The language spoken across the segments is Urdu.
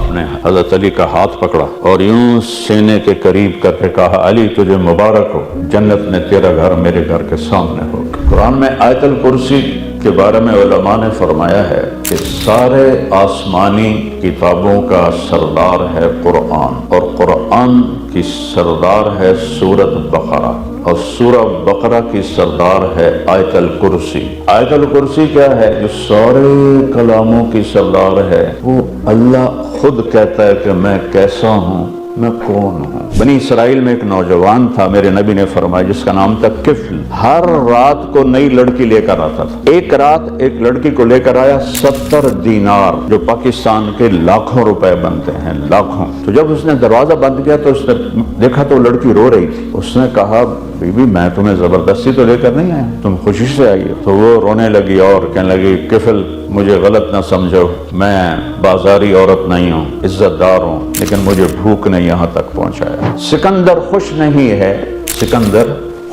آپ نے حضرت علی کا ہاتھ پکڑا اور یوں سینے کے قریب کر کے کہا علی تجھے مبارک ہو، جنت میں تیرا گھر میرے گھر کے سامنے ہو۔ قرآن میں آیت الکرسی کے بارے میں علماء نے فرمایا ہے کہ سارے آسمانی کتابوں کا سردار ہے قرآن، اور قرآن کی سردار ہے سورۃ بقرہ، اور سورہ بقرہ کی سردار ہے آیت الکرسی۔ آیت الکرسی کیا ہے؟ جو سارے کلاموں کی سردار ہے، وہ اللہ خود کہتا ہے کہ میں کیسا ہوں، میں کون ہوں۔ بنی اسرائیل میں ایک نوجوان تھا، میرے نبی نے فرمایا، جس کا نام تھا کفل۔ ہر رات کو نئی لڑکی لے کر آتا تھا۔ ایک رات ایک لڑکی کو لے کر آیا 70 دینار، جو پاکستان کے لاکھوں روپے بنتے ہیں، لاکھوں۔ تو جب اس نے دروازہ بند کیا تو اس نے دیکھا تو لڑکی رو رہی تھی۔ اس نے کہا بی بی میں تمہیں زبردستی تو لے کر نہیں آیا، تم خوشی سے آئی ہو۔ تو وہ رونے لگی اور کہنے لگی کفل مجھے غلط نہ سمجھو، میں بازاری عورت نہیں ہوں، عزت دار ہوں، لیکن مجھے بھوک نے یہاں تک پہنچایا۔ سکندر خوش نہیں ہے، سکندر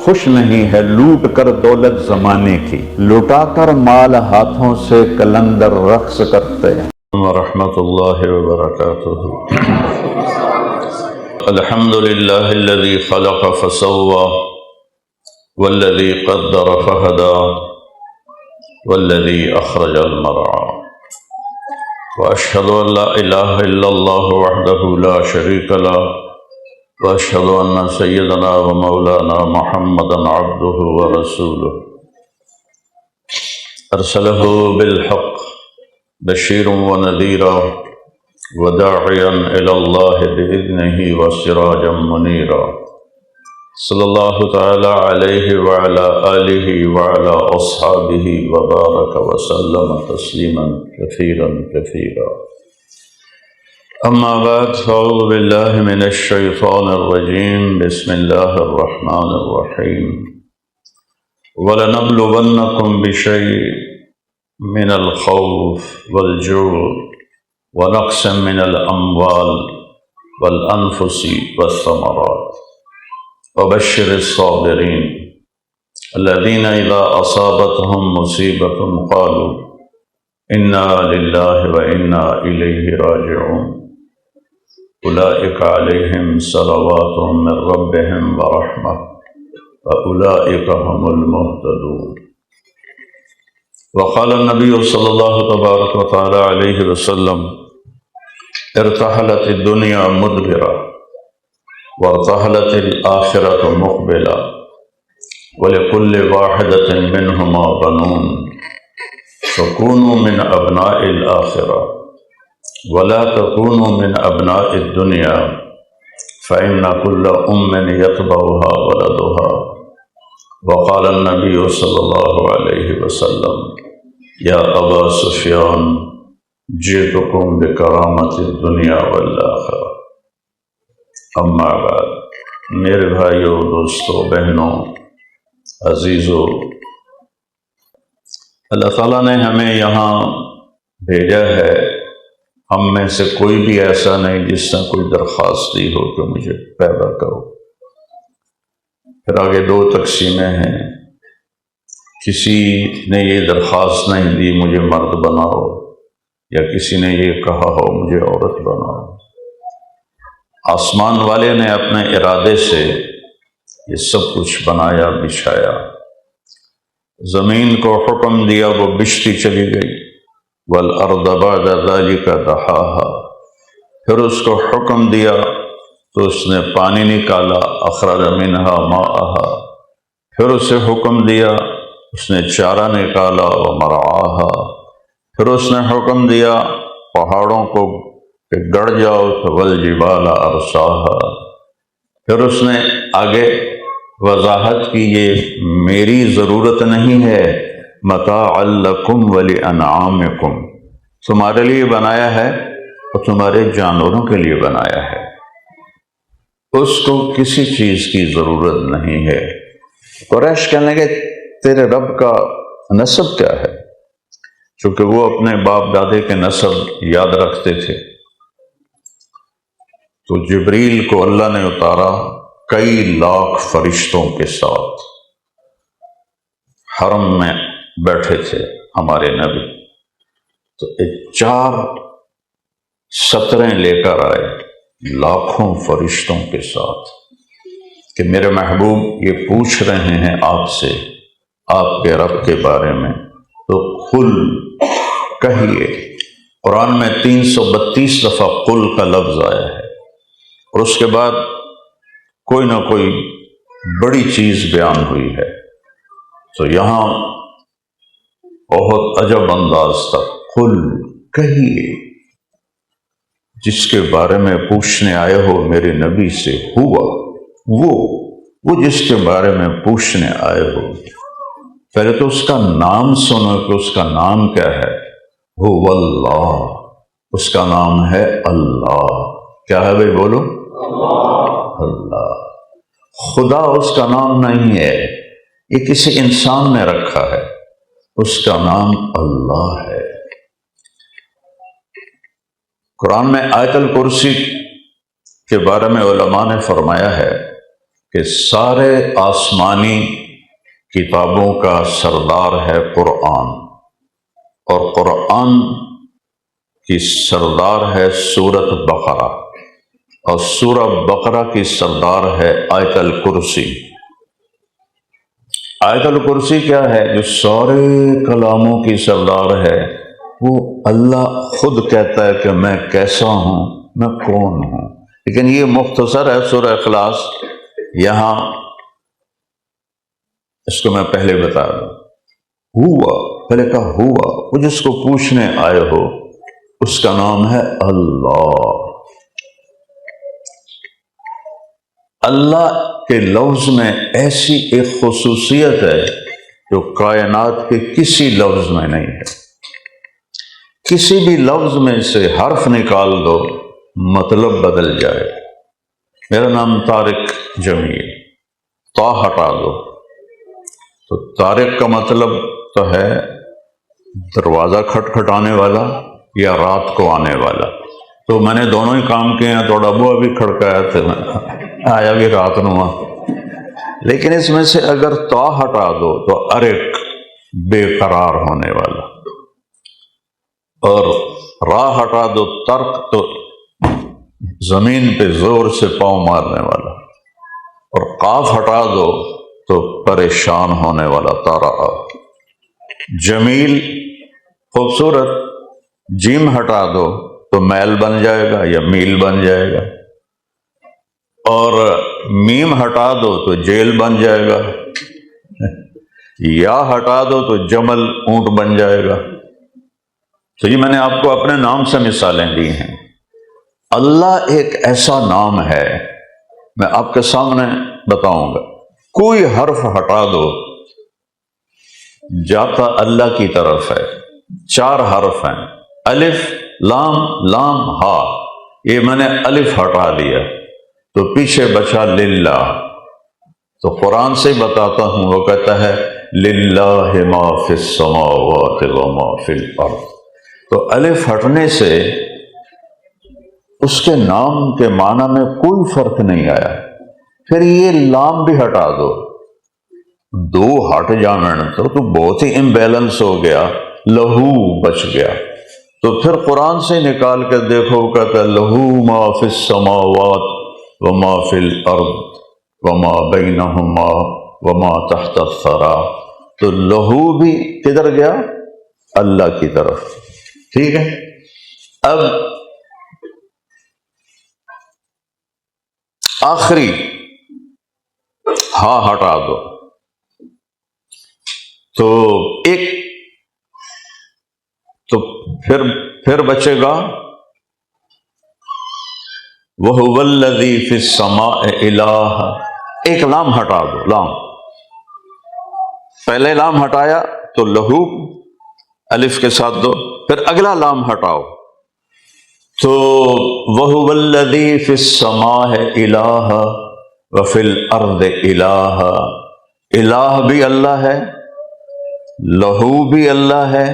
خوش نہیں ہے لوٹ کر دولت زمانے کی، لوٹا کر مال ہاتھوں سے کلندر رقص کرتے ہیں۔ ورحمۃ اللہ وبرکاتہ۔ الحمد للہ الذی خلق فسوى والذی قدر فہدى والذی اخرج المرعى واشهد ان لا اله الا الله وحده لا شريك له واشهد ان سيدنا ومولانا محمدا عبده ورسوله ارسله بالحق بشيرا ونذيرا وداعيا الى الله باذنه وسراجا منيرا صلی اللہ تعالی علیہ وعلى آلہ وعلى اصحابہ وبارک وسلم تسلیما کثیرا کثیرا۔ اما بعد فاعوذ باللہ من الشیطان الرجیم، بسم اللہ الرحمن الرحیم۔ وَلَنَبْلُوَنَّكُمْ بِشَيْءٍ مِّنَ الْخَوْفِ وَالْجُوعِ وَنَقْصٍ مِّنَ الْأَمْوَالِ وَالْأَنفُسِ وَالثَّمَرَاتِ وبشر الصابرين الذين إذا أصابتهم مصيبة قالوا إنا لله وإنا إليه راجعون أولئك عليهم صلوات من ربهم ورحمة وأولئك هم المهتدون۔ وقال النبي صلى الله تبارك وتعالى عليه وسلم ارتحلت الدنيا مدبرة وارتحلت الآخرة مقبلة ولكل واحدة منهما بنون فكونوا من أبناء الآخرة ولا تكونوا من أبناء الدنيا فإن كل أم يتبعها ولدها۔ وقال النبي صلى الله عليه وسلم يا أبا سفيان جئتكم بكرامة الدنيا والآخرة۔ اما بعد، میرے بھائیوں، دوستوں، بہنوں، عزیزوں، اللہ تعالیٰ نے ہمیں یہاں بھیجا ہے۔ ہم میں سے کوئی بھی ایسا نہیں جس نے کوئی درخواست دی ہو کہ مجھے پیدا کرو۔ پھر آگے دو تقسیمیں ہیں، کسی نے یہ درخواست نہیں دی مجھے مرد بناؤ، یا کسی نے یہ کہا ہو مجھے عورت بناؤ۔ آسمان والے نے اپنے ارادے سے یہ سب کچھ بنایا، بچھایا۔ زمین کو حکم دیا، وہ بچھتی چلی گئی۔ والارض بعد ذلك دحاها، پھر اس کو حکم دیا تو اس نے پانی نکالا، اخرج منها ماءها، پھر اسے حکم دیا اس نے چارہ نکالا، ومرعاها، پھر اس نے حکم دیا پہاڑوں کو کہ گڑ جاؤ، والجبال ارساها، پھر اس نے آگے وضاحت کی یہ میری ضرورت نہیں ہے، متاعا لکم ولانعامکم، تمہارے لیے بنایا ہے اور تمہارے جانوروں کے لیے بنایا ہے، اس کو کسی چیز کی ضرورت نہیں ہے۔ قریش کہنے لگے تیرے رب کا نسب کیا ہے؟ چونکہ وہ اپنے باپ دادے کے نسب یاد رکھتے تھے، تو جبریل کو اللہ نے اتارا کئی لاکھ فرشتوں کے ساتھ، حرم میں بیٹھے تھے ہمارے نبی، تو 4 سطریں لے کر آئے لاکھوں فرشتوں کے ساتھ کہ میرے محبوب یہ پوچھ رہے ہیں آپ سے آپ کے رب کے بارے میں، تو قل کہیے۔ قرآن میں 332 دفعہ قل کا لفظ آیا ہے، اور اس کے بعد کوئی نہ کوئی بڑی چیز بیان ہوئی ہے۔ تو یہاں بہت عجب انداز تھا، قل کہیے جس کے بارے میں پوچھنے آئے ہو میرے نبی سے، ہوا وہ جس کے بارے میں پوچھنے آئے ہو، پہلے تو اس کا نام سنو کہ اس کا نام کیا ہے۔ هو اللہ، اس کا نام ہے اللہ۔ کیا ہے بھائی بولو؟ اللہ۔ خدا اس کا نام نہیں ہے، یہ کسی انسان نے رکھا ہے، اس کا نام اللہ ہے۔ قرآن میں آیت الکرسی کے بارے میں علماء نے فرمایا ہے کہ سارے آسمانی کتابوں کا سردار ہے قرآن، اور قرآن کی سردار ہے سورۃ بقرہ، اور سورہ بقرہ کی سردار ہے آیت الکرسی۔ آیت الکرسی کیا ہے؟ جو سارے کلاموں کی سردار ہے، وہ اللہ خود کہتا ہے کہ میں کیسا ہوں، میں کون ہوں۔ لیکن یہ مختصر ہے سورہ اخلاص، یہاں اس کو میں پہلے بتا دوں۔ ہوا، پہلے کہا ہوا، وہ جس کو پوچھنے آئے ہو اس کا نام ہے اللہ۔ اللہ کے لفظ میں ایسی ایک خصوصیت ہے جو کائنات کے کسی لفظ میں نہیں ہے۔ کسی بھی لفظ میں سے حرف نکال دو مطلب بدل جائے۔ میرا نام طارق جمیل، تا ہٹا دو تو طارق کا مطلب تو ہے دروازہ کھٹکھٹانے والا یا رات کو آنے والا، تو میں نے دونوں ہی کام کیے ہیں۔ تھوڑا بوا بھی کھڑکایا تھا، آیا بھی رات نما۔ لیکن اس میں سے اگر تا ہٹا دو تو ارق، بے قرار ہونے والا، اور راہ ہٹا دو ترک، تو زمین پہ زور سے پاؤں مارنے والا، اور قاف ہٹا دو تو پریشان ہونے والا تارا۔ جمیل خوبصورت، جیم ہٹا دو تو میل بن جائے گا یا میل بن جائے گا، اور میم ہٹا دو تو جیل بن جائے گا، یا ہٹا دو تو جمل اونٹ بن جائے گا۔ تو یہ میں نے آپ کو اپنے نام سے مثالیں دی ہیں۔ اللہ ایک ایسا نام ہے، میں آپ کے سامنے بتاؤں گا، کوئی حرف ہٹا دو جاتا اللہ کی طرف ہے۔ 4 حرف ہیں، الف لام لام ہا، یہ میں نے الف ہٹا دیا تو پیچھے بچا للہ۔ تو قرآن سے بتاتا ہوں، وہ کہتا ہے للہ ما فی السماوات وما فی الارض۔ تو الف ہٹنے سے اس کے نام کے معنی میں کوئی فرق نہیں آیا۔ پھر یہ لام بھی ہٹا دو، 2 ہٹ جانے تو بہت ہی امبیلنس ہو گیا، لہو بچ گیا۔ تو پھر قرآن سے نکال کے دیکھو، کہتا ہے لہو ما فی السماوات وما فی الارض وما بینہما وما تحت الثری۔ تو لہو بھی کدھر گیا؟ اللہ کی طرف۔ ٹھیک ہے، اب آخری ہا ہٹا دو تو ایک، تو پھر بچے گا وَهُوَ الَّذِي فِي السَّمَاءِ إِلَٰهٌ۔ ایک لام ہٹا دو، لام، پہلے لام ہٹایا تو لہو الف کے ساتھ دو، پھر اگلا لام ہٹاؤ تو وَهُوَ الَّذِي فِي السَّمَاءِ إِلَٰهٌ وَفِي الْأَرْضِ إِلَٰهٌ۔ الہ بھی اللہ ہے، لہو بھی اللہ ہے،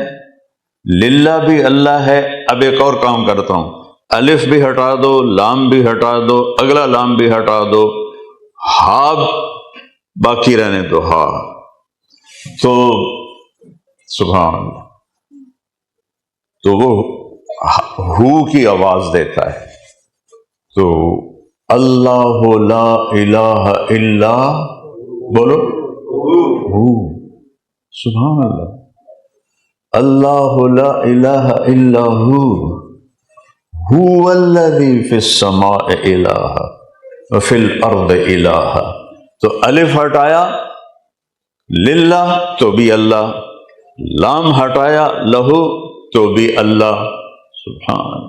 للہ بھی اللہ ہے۔ اب ایک اور کام کرتا ہوں، الف بھی ہٹا دو، لام بھی ہٹا دو، اگلا لام بھی ہٹا دو، ہا باقی رہنے دو، ہا۔ تو سبحان اللہ، تو وہ ہو کی آواز دیتا ہے. تو اللہ لا الہ الا بولو ہو. سبحان اللہ. اللہ لا الہ الا هو الذی فی السماء الہ وفی الارض الہ. تو الف ہٹایا للہ تو بھی اللہ، لام ہٹایا لہو تو بھی اللہ. سبحان.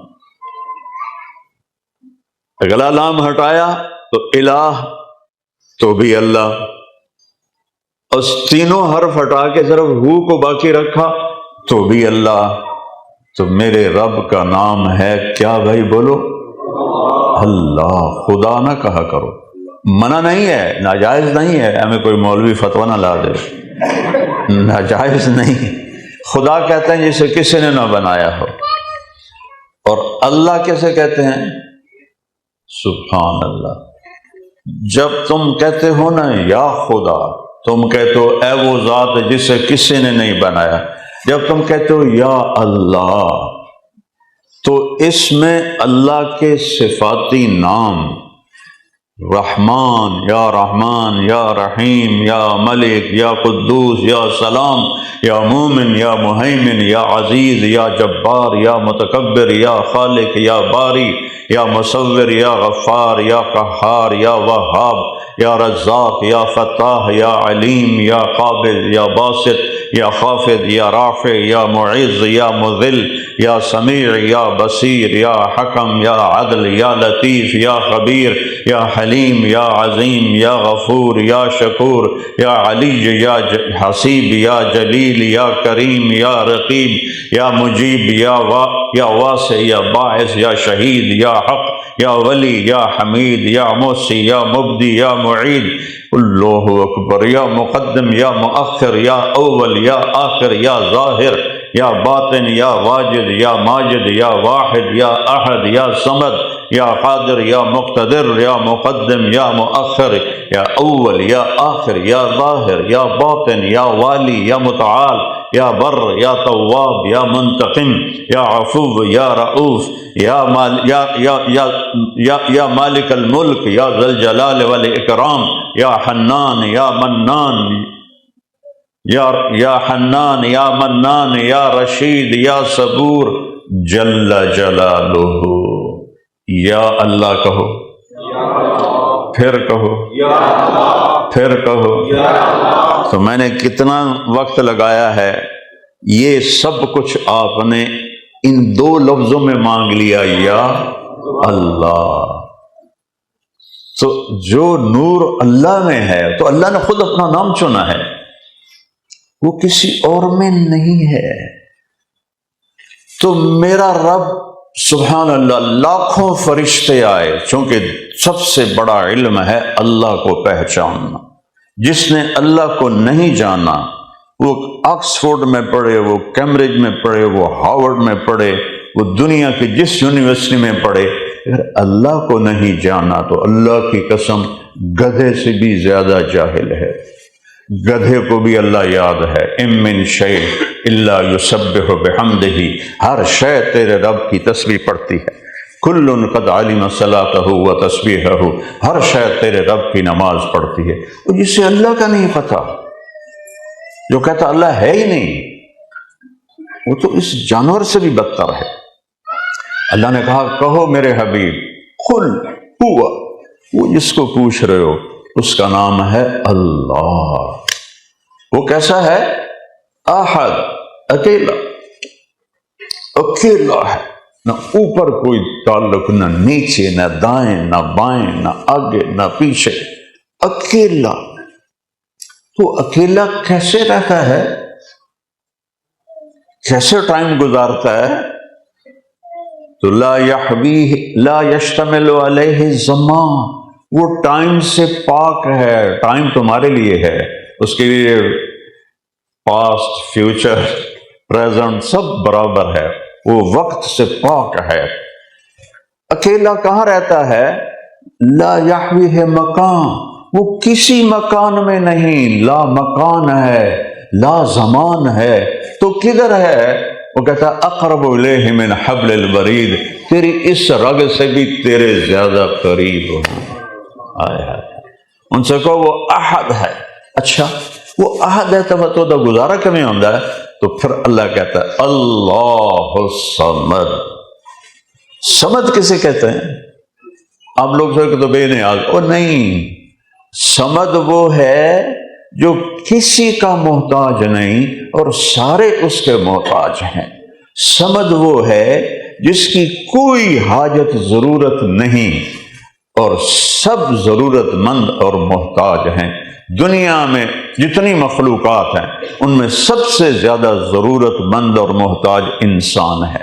اگلا لام ہٹایا تو الہ تو بھی اللہ. اور تینوں حرف ہٹا کے صرف ہو کو باقی رکھا تو بھی اللہ. تو میرے رب کا نام ہے کیا بھائی بولو؟ اللہ. خدا نہ کہا کرو، منع نہیں ہے، ناجائز نہیں ہے. ہمیں کوئی مولوی فتویٰ نہ لا دے، ناجائز نہیں. خدا کہتے ہیں جسے کسی نے نہ بنایا ہو. اور اللہ کیسے کہتے ہیں؟ سبحان اللہ. جب تم کہتے ہو نا یا خدا، تم کہتے ہو اے وہ ذات جسے کسی نے نہیں بنایا. جب تم کہتے ہو یا اللہ، تو اس میں اللہ کے صفاتی نام رحمان یا رحیم یا ملک یا قدوس یا سلام یا مومن یا مہیمن یا عزیز یا جبار یا متکبر یا خالق یا باری یا مصور یا غفار یا قہار یا وہاب یا رزاق یا فتاح یا علیم یا قابل یا باسط یا خافض یا رافع یا معز یا مذل یا سمیع یا بصیر یا حکم یا عدل یا لطیف یا خبیر یا حلیم یا عظیم یا غفور یا شکور یا علی یا حسیب یا جلیل یا کریم یا رقیب یا مجیب یا واسع یا باعث یا شہید یا حق یا ولی یا حمید یا موسی یا مبدی یا معید. اللہ اکبر. یا مقدم یا مؤخر یا اول یا آخر یا ظاہر یا باطن یا واجد یا ماجد یا واحد یا احد یا صمد یا قادر یا مقتدر یا مقدم یا مؤخر یا اول یا آخر یا ظاہر یا باطن یا والی یا متعال یا بر یا تواب یا منتقم یا عفو یا رؤوف یا مالک الملک یا ذی الجلال والاکرام یا حنان یا منان یا حنان یا منان یا رشید یا صبور جل جلالہ. یا اللہ کہو، پھر کہو، پھر کہو. تو میں نے کتنا وقت لگایا ہے. یہ سب کچھ آپ نے ان دو لفظوں میں مانگ لیا، یا اللہ. تو جو نور اللہ میں ہے تو اللہ نے خود اپنا نام چنا ہے، وہ کسی اور میں نہیں ہے. تو میرا رب سبحان اللہ، لاکھوں فرشتے آئے، چونکہ سب سے بڑا علم ہے اللہ کو پہچاننا. جس نے اللہ کو نہیں جانا، وہ آکسفورڈ میں پڑھے، وہ کیمبرج میں پڑھے، وہ ہارورڈ میں پڑھے، وہ دنیا کی جس یونیورسٹی میں پڑھے، اگر اللہ کو نہیں جانا تو اللہ کی قسم گدھے سے بھی زیادہ جاہل ہے. گدھے کو بھی اللہ یاد ہے. ام من شیء الا یسبح بحمدہ. ہر شے تیرے رب کی تسبیح پڑھتی ہے. کل قد علم صلاتہ و تسبیحہ. ہر شے تیرے رب کی نماز پڑھتی ہے. اور جسے اللہ کا نہیں پتہ، جو کہتا اللہ ہے ہی نہیں، وہ تو اس جانور سے بھی بدتر ہے. اللہ نے کہا کہو میرے حبیب قل ہوا، وہ جس کو پوچھ رہے ہو اس کا نام ہے اللہ. وہ کیسا ہے؟ احد، اکیلا، اکیلا ہے. نہ اوپر کوئی تعلق، نہ نیچے، نہ دائیں، نہ بائیں، نہ آگے، نہ پیچھے. اکیلا. تو اکیلا کیسے رہتا ہے؟ کیسے ٹائم گزارتا ہے؟ تو لا یشتمل علیہ الزمان. وہ ٹائم سے پاک ہے. ٹائم تمہارے لیے ہے، اس کے لیے پاسٹ، فیوچر، پریزنٹ سب برابر ہے. وہ وقت سے پاک ہے. اکیلا کہاں رہتا ہے؟ لا یحویہ مکان. وہ کسی مکان میں نہیں. لا مکان ہے، لا زمان ہے. تو کدھر ہے؟ وہ کہتا اقرب الیہ من حبل الورید، تیری اس رگ سے بھی تیرے زیادہ قریب ہوں۔ ان سے کہو وہ احد ہے۔ اچھا وہ احد ہے تو گزارا کمی ہوتا ہے؟ تو پھر اللہ کہتا ہے اللہ الصمد۔ صمد کسے کہتے ہیں؟ آپ لوگ سوچتے تو بے نیاز، او نہیں، صمد وہ ہے جو کسی کا محتاج نہیں اور سارے اس کے محتاج ہیں۔ صمد وہ ہے جس کی کوئی حاجت ضرورت نہیں اور سب ضرورت مند اور محتاج ہیں۔ دنیا میں جتنی مخلوقات ہیں ان میں سب سے زیادہ ضرورت مند اور محتاج انسان ہے۔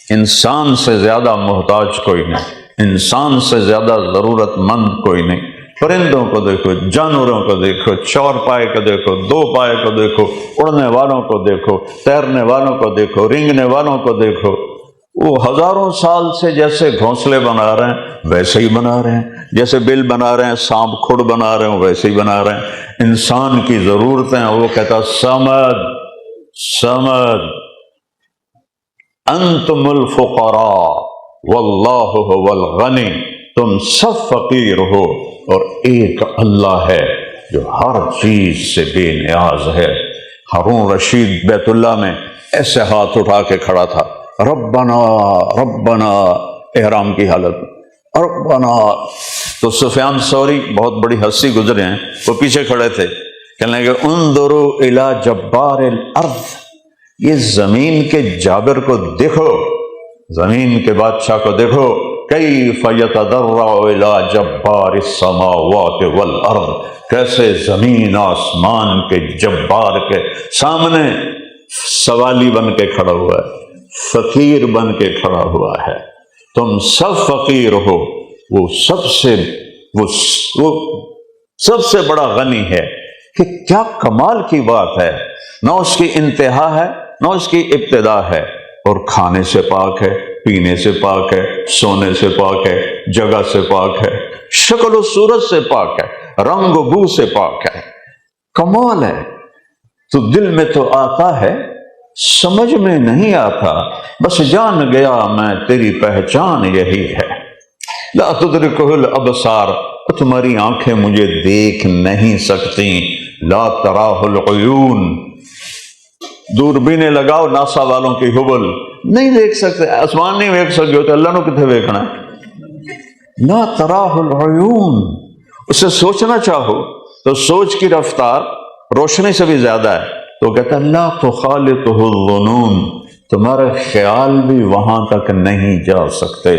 انسان سے زیادہ محتاج کوئی نہیں، انسان سے زیادہ ضرورت مند کوئی نہیں۔ پرندوں کو دیکھو، جانوروں کو دیکھو، چار پائے کو دیکھو، دو پائے کو دیکھو، اڑنے والوں کو دیکھو، تیرنے والوں کو دیکھو، رینگنے والوں کو دیکھو، وہ ہزاروں سال سے جیسے گھونسلے بنا رہے ہیں ویسے ہی بنا رہے ہیں، جیسے بل بنا رہے ہیں، سانپ کھڑ بنا رہے ہیں ویسے ہی بنا رہے ہیں۔ انسان کی ضرورتیں وہ کہتا سمد سمد، انتم الفقراء واللہ هو الغنی، تم سب فقیر ہو اور ایک اللہ ہے جو ہر چیز سے بے نیاز ہے۔ ہارون رشید بیت اللہ میں ایسے ہاتھ اٹھا کے کھڑا تھا، ربنا ربنا، احرام کی حالت میں ربنا۔ تو سفیان ثوری بہت بڑی ہستی گزرے ہیں، وہ پیچھے کھڑے تھے، کہنے لگے انظروا الی جبار الارض، یہ زمین کے جابر کو دیکھو، زمین کے بادشاہ کو دیکھو، کیف یتضرع الی جبار السماوات والارض، کیسے زمین آسمان کے جبار کے سامنے سوالی بن کے کھڑا ہوا ہے، فقیر بن کے کھڑا ہوا ہے۔ تم سب فقیر ہو، وہ سب سے بڑا غنی ہے۔ کہ کیا کمال کی بات ہے، نہ اس کی انتہا ہے نہ اس کی ابتدا ہے، اور کھانے سے پاک ہے، پینے سے پاک ہے، سونے سے پاک ہے، جگہ سے پاک ہے، شکل و صورت سے پاک ہے، رنگ و بو سے پاک ہے۔ کمال ہے۔ تو دل میں تو آتا ہے، سمجھ میں نہیں آتا، بس جان گیا میں تیری پہچان یہی ہے۔ لا تدرکہ الابصار، تمہاری آنکھیں مجھے دیکھ نہیں سکتی، لا تراہ العیون، دوربینیں لگاؤ ناسا والوں کی ہبل، نہیں دیکھ سکتے، آسمان نہیں دیکھ سکتے ہو تو اللہ نے کتنے دیکھنا ہے؟ لا تراہ العیون۔ اسے سوچنا چاہو تو سوچ کی رفتار روشنی سے بھی زیادہ ہے، تو کہتا ہے لا تخالطہ الظنون، تمہارے خیال بھی وہاں تک نہیں جا سکتے۔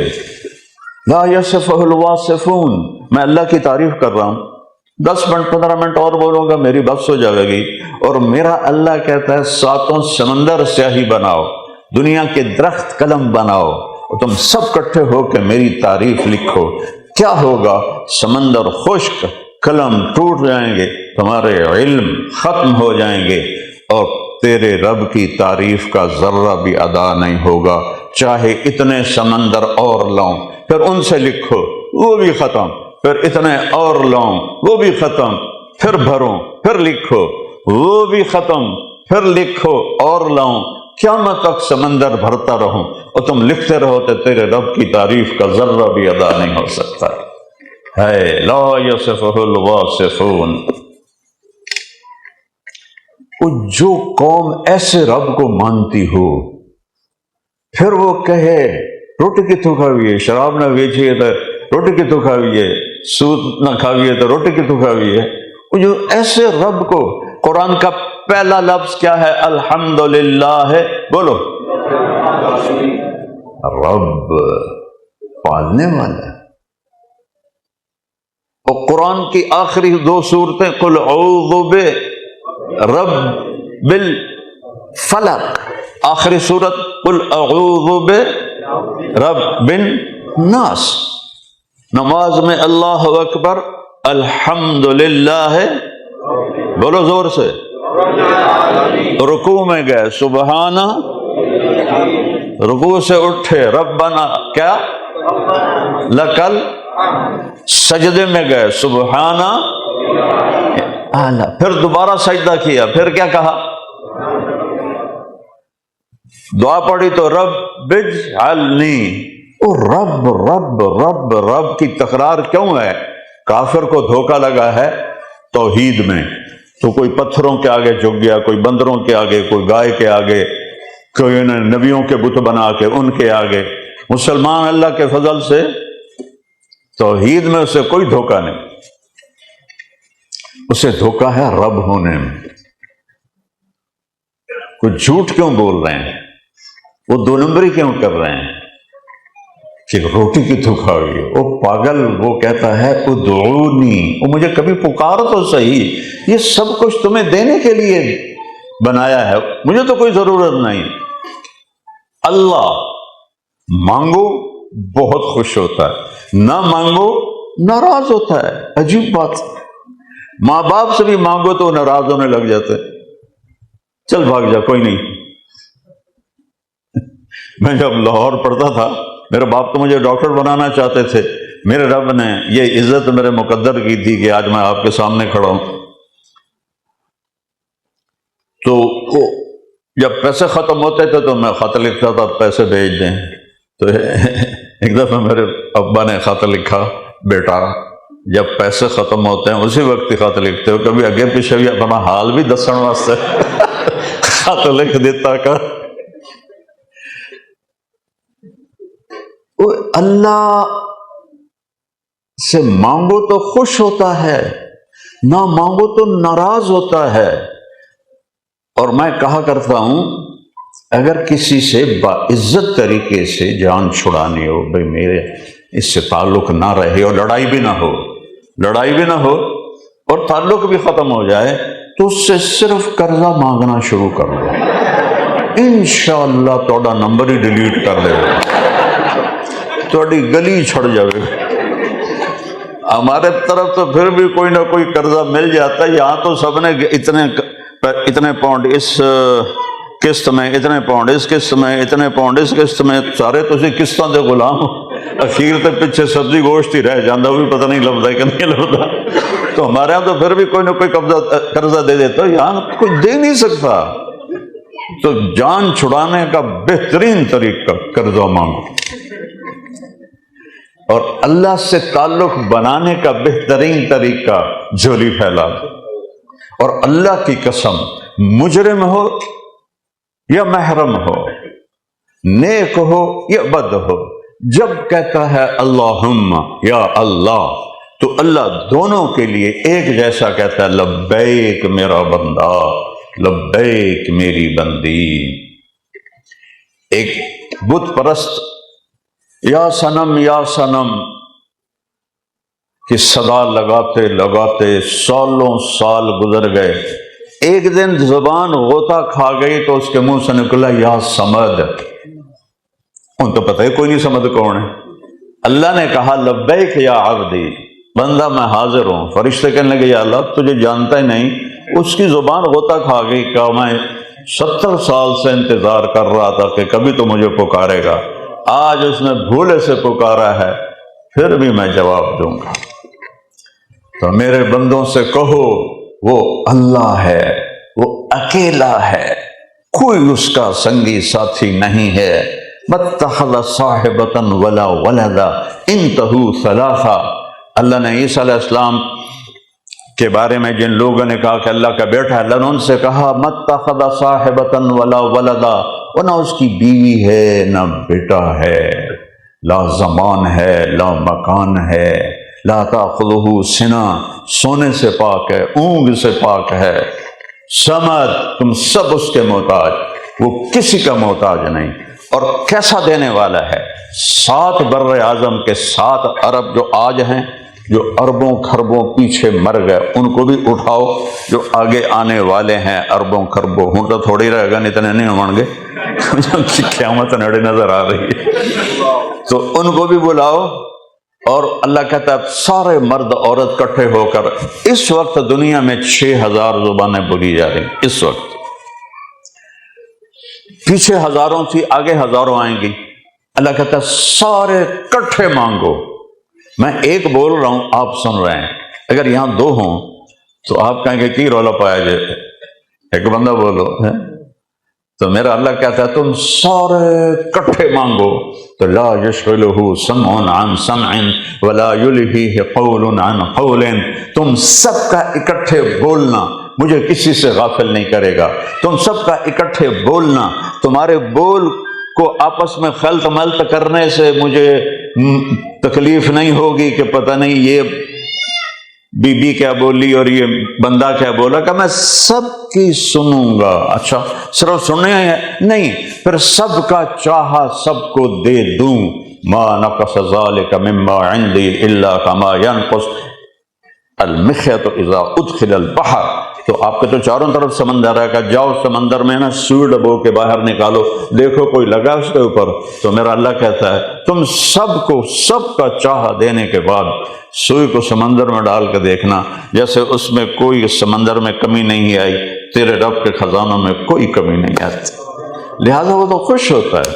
لا یصفہ الواصفون، میں اللہ کی تعریف کر رہا ہوں، 10 منٹ 15 منٹ اور بولوں گا میری بس ہو جائے گی، اور میرا اللہ کہتا ہے 7 سمندر سیاہی بناؤ، دنیا کے درخت قلم بناؤ، اور تم سب کٹھے ہو کے میری تعریف لکھو۔ کیا ہوگا؟ سمندر خشک، قلم ٹوٹ جائیں گے، تمہارے علم ختم ہو جائیں گے، اور تیرے رب کی تعریف کا ذرہ بھی ادا نہیں ہوگا، چاہے اتنے سمندر اور لاؤں پھر ان سے لکھو وہ بھی ختم، پھر اتنے اور لاؤں وہ بھی ختم، پھر بھروں پھر لکھو وہ بھی ختم، پھر لکھو اور لاؤں، قیامت تک سمندر بھرتا رہوں اور تم لکھتے رہو تو تیرے رب کی تعریف کا ذرہ بھی ادا نہیں ہو سکتا ہے۔ لا یصفہ الواصفون۔ جو قوم ایسے رب کو مانتی ہو، پھر وہ کہے روٹی کتوں کھاویے، شراب نہ بیچیے تو روٹی کتوں کھاویے، سود نہ کھاویے تو روٹی کتوں کھاویے، جو ایسے رب کو، قرآن کا پہلا لفظ کیا ہے؟ الحمدللہ ہے، بولو، رب پالنے والا ہے۔ اور قرآن کی آخری 2 صورتیں قل اعوذ برب الفلق، آخری صورت قل اعوذ برب الناس۔ نماز میں اللہ اکبر، الحمدللہ، بولو زور سے، رکوع میں گئے سبحانہ، رکوع سے اٹھے ربنا کیا لکل، سجدے میں گئے سبحانہ اعلیٰ، پھر دوبارہ سجدہ کیا، پھر کیا کہا؟ دعا پڑھی تو رب اجعلنی، رب رب رب رب کی تکرار کیوں ہے؟ کافر کو دھوکہ لگا ہے توحید میں، تو کوئی پتھروں کے آگے جھک گیا، کوئی بندروں کے آگے، کوئی گائے کے آگے، کوئی نبیوں کے بت بنا کے ان کے آگے۔ مسلمان اللہ کے فضل سے توحید میں اسے کوئی دھوکہ نہیں، اسے دھوکہ ہے رب ہونے میں۔ کوئی جھوٹ کیوں بول رہے ہیں، وہ دو نمبری کیوں کر رہے ہیں کہ روٹی کی تھوک آ گئی؟ وہ پاگل، وہ کہتا ہے ادعونی، وہ مجھے کبھی پکار تو صحیح، یہ سب کچھ تمہیں دینے کے لیے بنایا ہے، مجھے تو کوئی ضرورت نہیں۔ اللہ مانگو بہت خوش ہوتا ہے، نہ مانگو ناراض ہوتا ہے۔ عجیب بات، ماں باپ سے بھی مانگو تو ناراض ہونے لگ جاتے، چل بھاگ جا کوئی نہیں۔ میں جب لاہور پڑھتا تھا، میرے باپ تو مجھے ڈاکٹر بنانا چاہتے تھے، میرے رب نے یہ عزت میرے مقدر کی تھی کہ آج میں آپ کے سامنے کھڑا ہوں۔ تو جب پیسے ختم ہوتے تھے تو میں خط لکھتا تھا پیسے بھیج دیں، تو ایک دفعہ میرے ابا نے خط لکھا، بیٹا جب پیسے ختم ہوتے ہیں اسی وقت ہی خط لکھتے ہو، کبھی اگے پیچھے بھی اپنا حال بھی دسن واسطے خط لکھ دیتا کر۔ اللہ سے مانگو تو خوش ہوتا ہے، نہ مانگو تو ناراض ہوتا ہے۔ اور میں کہا کرتا ہوں اگر کسی سے باعزت طریقے سے جان چھڑانی ہو، بھئی میرے اس سے تعلق نہ رہے اور لڑائی بھی نہ ہو اور تعلق بھی ختم ہو جائے، تو اس سے صرف قرضہ مانگنا شروع کر دو، انشاءاللہ توڑا نمبر ہی ڈیلیٹ کر دے گا، توڑی گلی چھڑ جاوے۔ ہمارے طرف تو پھر بھی کوئی نہ کوئی قرضہ مل جاتا ہے، یہاں تو سب نے اتنے پاؤنڈ اس قسط میں، اتنے پاؤنڈ اس قسط میں، اتنے پاؤنڈ اس قسط میں، سارے تسی قسطاں دے غلام، اخیر تے پیچھے سبزی گوشت ہی رہ جاندہ، وہ بھی پتہ نہیں لبدا ہے کہ نہیں لبدا۔ تو ہمارے یہاں تو پھر بھی کوئی نہ کوئی قرضہ دے دیتا، یہاں کوئی دے نہیں سکتا۔ تو جان چھڑانے کا بہترین طریقہ قرضہ مانگو، اور اللہ سے تعلق بنانے کا بہترین طریقہ جھولی پھیلا دو۔ اور اللہ کی قسم، مجرم ہو یا محرم ہو، نیک ہو یا بد ہو، جب کہتا ہے اللہم یا اللہ، تو اللہ دونوں کے لیے ایک جیسا کہتا ہے لبیک میرا بندہ، لبیک میری بندی۔ ایک بت پرست یا سنم کی صدا لگاتے لگاتے سالوں سال گزر گئے، ایک دن زبان غوطہ کھا گئی تو اس کے منہ سے نکلا یا سمد۔ ان تو پتہ ہی کوئی نہیں سمد کون ہے۔ اللہ نے کہا لبیک یا عبدی، بندہ میں حاضر ہوں۔ فرشتے کہنے لگے یا اللہ تجھے جانتا ہی نہیں۔ اس کی زبان غوطہ کھا گئی، کہ میں 70 سال سے انتظار کر رہا تھا کہ کبھی تو مجھے پکارے گا، آج اس نے بھولے سے پکارا ہے، پھر بھی میں جواب دوں گا۔ تو میرے بندوں سے کہو وہ اللہ ہے، وہ اکیلا ہے، کوئی اس کا سنگی ساتھی نہیں ہے۔ مَتَّخَذَ صَاحِبَةً وَلَا وَلَدًا انتہوا ثلاثہ۔ اللہ نے عیسیٰ علیہ السلام کے بارے میں جن لوگوں نے کہا کہ اللہ کا بیٹا ہے، اللہ نے ان سے کہا مَتَّخَذَ صَاحِبَةً وَلَا وَلَدًا، وہ نہ اس کی بیوی ہے نہ بیٹا ہے، لا زمان ہے لا مکان ہے، لا تأخذہ سنہ، سونے سے پاک ہے، اونگ سے پاک ہے، سمد، تم سب اس کے محتاج، وہ کسی کا محتاج نہیں۔ اور کیسا دینے والا ہے؟ 7 بر اعظم کے 7 ارب جو آج ہیں، جو اربوں خربوں پیچھے مر گئے، ان کو بھی اٹھاؤ، جو آگے آنے والے ہیں اربوں خربوں، ہوں تو تھوڑی رہے گا، اتنے نہیں ہوں گے، قیامت نڑے نظر آ رہی ہے، تو ان کو بھی بلاؤ۔ اور اللہ کہتا ہے سارے مرد عورت کٹھے ہو کر، اس وقت دنیا میں 6000 زبانیں بولی جا رہی، اس وقت پیچھے ہزاروں تھی، آگے ہزاروں آئیں گی۔ اللہ کہتا ہے سارے کٹھے مانگو، میں ایک بول رہا ہوں آپ سن رہے ہیں، اگر یہاں 2 ہوں تو آپ کہیں گے کی رولا پایا جائے، ایک بندہ بولو ہے تو میرا اللہ کہتا ہے تم سارے اکٹھے مانگو تو لا یشغلہ سمع عن سمع ولا یلہیہ قول عن قول، تم سب کا اکٹھے بولنا مجھے کسی سے غافل نہیں کرے گا، تم سب کا اکٹھے بولنا، تمہارے بول کو آپس میں خلط ملط کرنے سے مجھے تکلیف نہیں ہوگی کہ پتہ نہیں یہ بی بی کیا بولی اور یہ بندہ کیا بولا، کہ میں سب کی سنوں گا۔ اچھا صرف سننے ہے نہیں، پھر سب کا چاہا سب کو دے دوں۔ ما نقص ذلك مما عندي الا كما ينقص المخيط اذا ادخل البحر۔ تو آپ کے تو چاروں طرف سمندر ہے، کہ جاؤ سمندر میں نا سوئی ڈبو کے باہر نکالو، دیکھو کوئی لگا اس کے اوپر۔ تو میرا اللہ کہتا ہے تم سب کو سب کا چاہا دینے کے بعد سوئی کو سمندر میں ڈال کے دیکھنا، جیسے اس میں کوئی سمندر میں کمی نہیں آئی، تیرے رب کے خزانوں میں کوئی کمی نہیں آتی، لہذا وہ تو خوش ہوتا ہے۔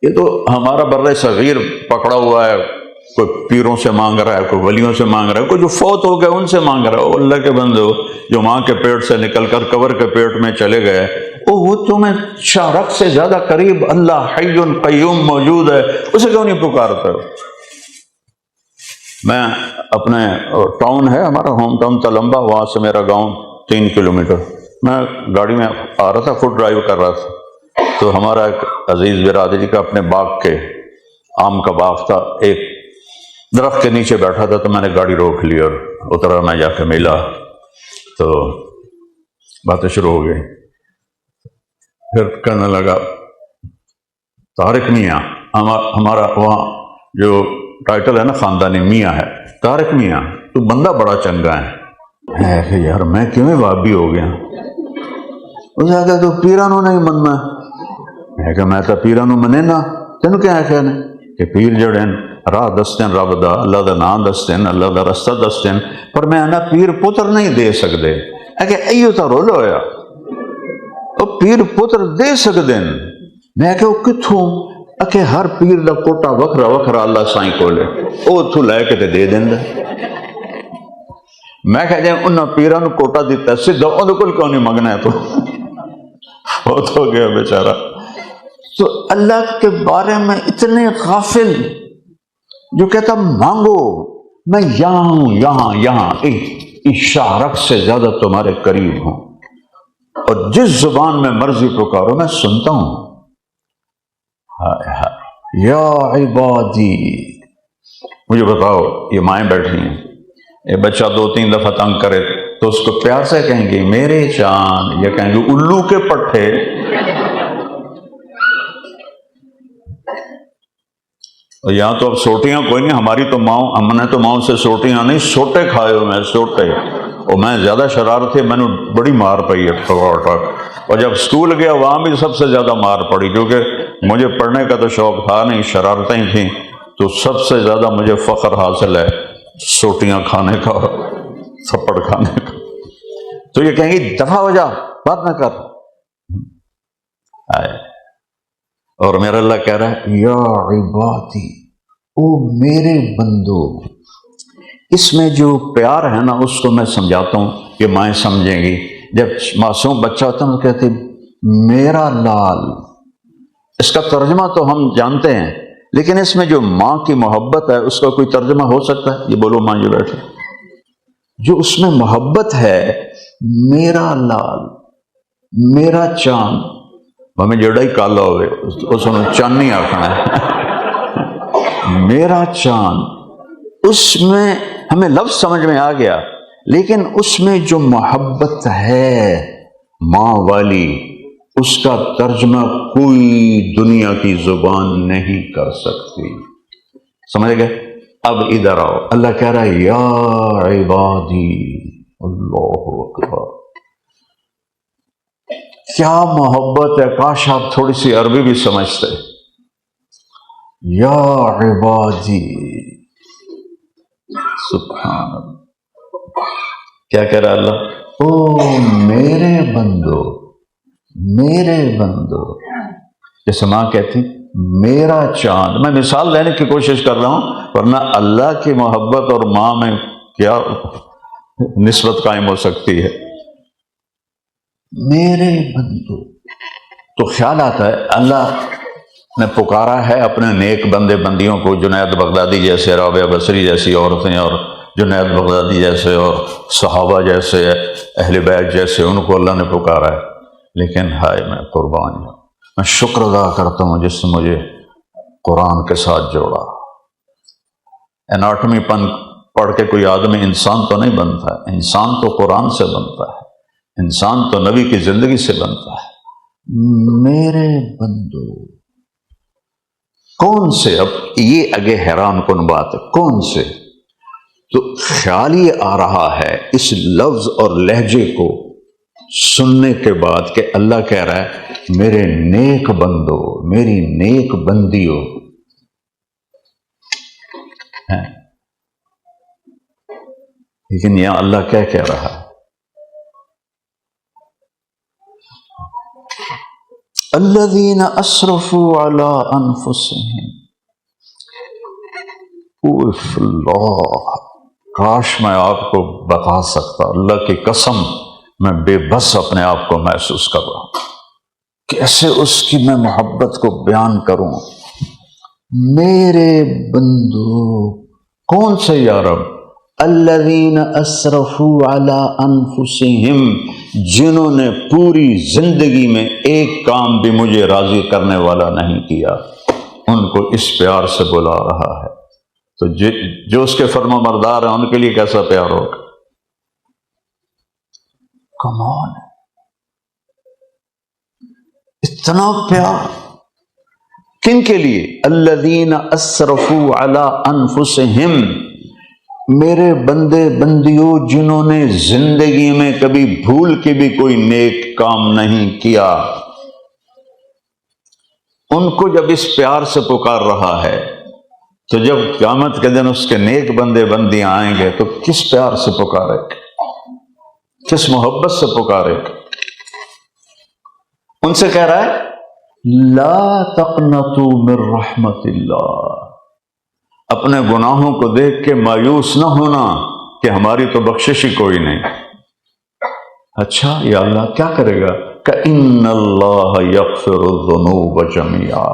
یہ تو ہمارا بر صغیر پکڑا ہوا ہے، کوئی پیروں سے مانگ رہا ہے، کوئی ولیوں سے مانگ رہا ہے، کوئی جو فوت ہو گئے ان سے مانگ رہا ہے۔ اللہ کے بندو جو ماں کے پیٹ سے نکل کر قبر کے پیٹ میں چلے گئے، وہ تمہیں شارک سے زیادہ قریب اللہ حی قیوم موجود ہے، اسے کیوں نہیں پکارتے ہو؟ میں اپنے ٹاؤن ہے ہمارا ہوم ٹاؤن تلمبا، وہاں سے میرا گاؤں 3 کلومیٹر، میں گاڑی میں آ رہا تھا، خود ڈرائیو کر رہا تھا، تو ہمارا ایک عزیز برادری کا اپنے باغ کے آم کا باغ تھا، ایک درخت کے نیچے بیٹھا تھا، تو میں نے گاڑی روک لی اور اترا، میں جا کے ملا تو باتیں شروع ہو گئی۔ پھر کہنے لگا طارق میاں، ہمارا وہاں جو ٹائٹل ہے نا خاندانی میاں ہے، طارق میاں تو بندہ بڑا چنگا ہے۔ کہ یار میں کیوں بابی ہو گیا؟ اسے کہا تو پیرانو نہیں مننا ہے، کہ میں تو پیرانو منے نا، تینوں کیا ہے کہنے کہ پیر جڑے راہ دستن رب دا، اللہ دا نام دستن، اللہ دا رستہ دستن، پر میں انا پیر پتر نہیں دے سکتے۔ کہ ایو تا رول ہویا، وہ پیر پتر دے سکتے ہیں۔ میں کہ وہ کتھوں؟ کہ ہر پیر دا کوٹا وکھرا وکھرا اللہ سائیں کولے، وہ اتھو لے کے دے دیں۔ میں کہ جائیں انہاں پیران کوٹا دیتا ہے، سدھا انہوں کل کیوں نہیں مانگنا ہے؟ تو بہت ہو گیا بیچارہ۔ تو اللہ کے بارے میں اتنے غافل جو کہتا مانگو میں یہاں ہوں، یہاں اشارت سے زیادہ تمہارے قریب ہوں، اور جس زبان میں مرضی پکارو میں سنتا ہوں۔ یا عبادی، مجھے بتاؤ یہ مائیں بیٹھی ہیں، یہ بچہ 2-3 دفعہ تنگ کرے تو اس کو پیار سے کہیں گے میرے چاند، یا کہیں گے الو کے پٹھے۔ اور یہاں تو اب سوٹیاں کوئی نہیں، ہماری تو ماؤں، ہم نے تو ماؤں سے سوٹیاں نہیں، سوٹے کھائے ہو، میں سوٹے، اور میں زیادہ شرارت تھی، میں نے بڑی مار پئی ہے۔ اور جب اسکول گیا وہاں بھی سب سے زیادہ مار پڑی، کیونکہ مجھے پڑھنے کا تو شوق تھا نہیں، شرارتیں ہی تھیں، تو سب سے زیادہ مجھے فخر حاصل ہے سوٹیاں کھانے کا، تھپڑ کھانے کا۔ تو یہ کہیں گی دفع ہو جا، بات نہ کر۔ اور میرا اللہ کہہ رہا ہے یا عبادی، او میرے بندو۔ اس میں جو پیار ہے نا اس کو میں سمجھاتا ہوں، یہ مائیں سمجھیں گی۔ جب معصوم بچہ ہوتا ہے وہ کہتے میرا لال، اس کا ترجمہ تو ہم جانتے ہیں، لیکن اس میں جو ماں کی محبت ہے اس کا کوئی ترجمہ ہو سکتا ہے؟ یہ بولو ماں جو بیٹھے، جو اس میں محبت ہے، میرا لال، میرا چاند، ہمیں جڑا ہی کالا ہوئے اس میں چاند نہیں آکھنا ہے، میرا چاند، اس میں ہمیں لفظ سمجھ میں آ گیا، لیکن اس میں جو محبت ہے ماں والی، اس کا ترجمہ کوئی دنیا کی زبان نہیں کر سکتی۔ سمجھ گئے؟ اب ادھر آؤ، اللہ کہہ رہا ہے یا عبادی، اللہ اکبر، کیا محبت ہے، کاش آپ تھوڑی سی عربی بھی سمجھتے۔ یا عبادی، سبحان اللہ، کیا کہہ رہا اللہ؟ او میرے بندو، میرے بندو، جیسے ماں کہتی میرا چاند۔ میں مثال دینے کی کوشش کر رہا ہوں، ورنہ اللہ کی محبت اور ماں میں کیا نسبت قائم ہو سکتی ہے۔ میرے بندو. تو خیال آتا ہے اللہ نے پکارا ہے اپنے نیک بندے بندیوں کو، جنید بغدادی جیسے، رابعہ بصری جیسی عورتیں، اور جنید بغدادی جیسے، اور صحابہ جیسے، اہل بیت جیسے، ان کو اللہ نے پکارا ہے. لیکن ہائے میں قربان ہوں، میں شکر ادا کرتا ہوں جس نے مجھے قرآن کے ساتھ جوڑا. اناٹمی پڑھ کے کوئی آدمی انسان تو نہیں بنتا، انسان تو قرآن سے بنتا ہے، انسان تو نبی کی زندگی سے بنتا ہے. میرے بندو کون سے؟ اب یہ آگے حیران کن بات ہے، کون سے؟ تو خیال یہ آ رہا ہے اس لفظ اور لہجے کو سننے کے بعد کہ اللہ کہہ رہا ہے میرے نیک بندو، میری نیک بندیوں. لیکن یہاں اللہ کیا کہہ رہا ہے؟ الذین اسرفوا علی انفسہم. اوف اللہ، کاش میں آپ کو بتا سکتا، اللہ کی قسم میں بے بس اپنے آپ کو محسوس کر رہا ہوں، کیسے اس کی میں محبت کو بیان کروں. میرے بندو کون سے یا رب؟ الذین اسرفوا علی انفسہم، جنہوں نے پوری زندگی میں ایک کام بھی مجھے راضی کرنے والا نہیں کیا. ان کو اس پیار سے بلا رہا ہے. تو جو اس کے فرما بردار ہیں ان کے لیے کیسا پیار ہوگا؟ کمان اتنا پیار کن کے لیے؟ الذین اسرفوا علی انفسہم، میرے بندے بندیوں جنہوں نے زندگی میں کبھی بھول کے بھی کوئی نیک کام نہیں کیا. ان کو جب اس پیار سے پکار رہا ہے تو جب قیامت کے دن اس کے نیک بندے بندیاں آئیں گے تو کس پیار سے پکارے گا، کس محبت سے پکارے گا؟ ان سے کہہ رہا ہے لا تقنطوا من رحمت اللہ، اپنے گناہوں کو دیکھ کے مایوس نہ ہونا کہ ہماری تو بخشش ہی کوئی نہیں. اچھا یا اللہ کیا کرے گا؟ کہ ان اللہ یغفر الذنوب جميعا،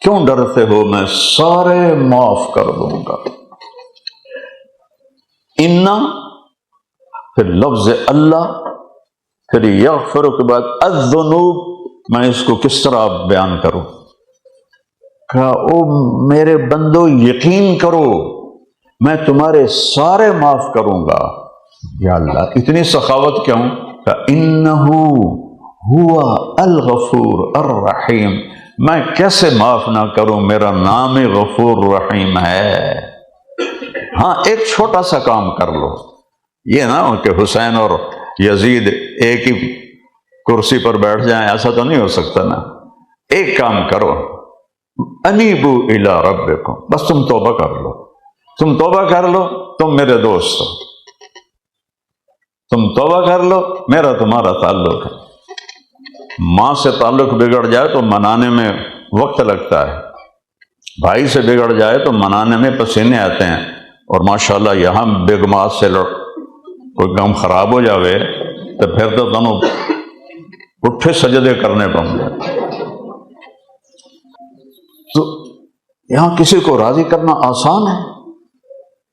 کیوں ڈرتے ہو میں سارے معاف کر دوں گا. انا پھر لفظ اللہ، پھر یغفر کے بعد الذنوب، میں اس کو کس طرح بیان کروں؟ کہا او میرے بندو یقین کرو میں تمہارے سارے معاف کروں گا. یا اللہ اتنی سخاوت کیوں؟ کہ انہو ہوا الغفور الرحیم، میں کیسے معاف نہ کروں، میرا نام غفور رحیم ہے. ہاں ایک چھوٹا سا کام کر لو، یہ نہ کہ حسین اور یزید ایک ہی کرسی پر بیٹھ جائیں، ایسا تو نہیں ہو سکتا نا. ایک کام کرو، انیبو الی ربکم، بس تم توبہ کر لو، تم توبہ کر لو، تم میرے دوست ہو، تم توبہ کر لو، میرا تمہارا تعلق ہے. ماں سے تعلق بگڑ جائے تو منانے میں وقت لگتا ہے، بھائی سے بگڑ جائے تو منانے میں پسینے آتے ہیں، اور ماشاءاللہ یہاں بیگمات سے کوئی کام خراب ہو جاوے تو پھر تو تنوں اٹھے سجدے کرنے پڑیں گے. تو یہاں کسی کو راضی کرنا آسان ہے،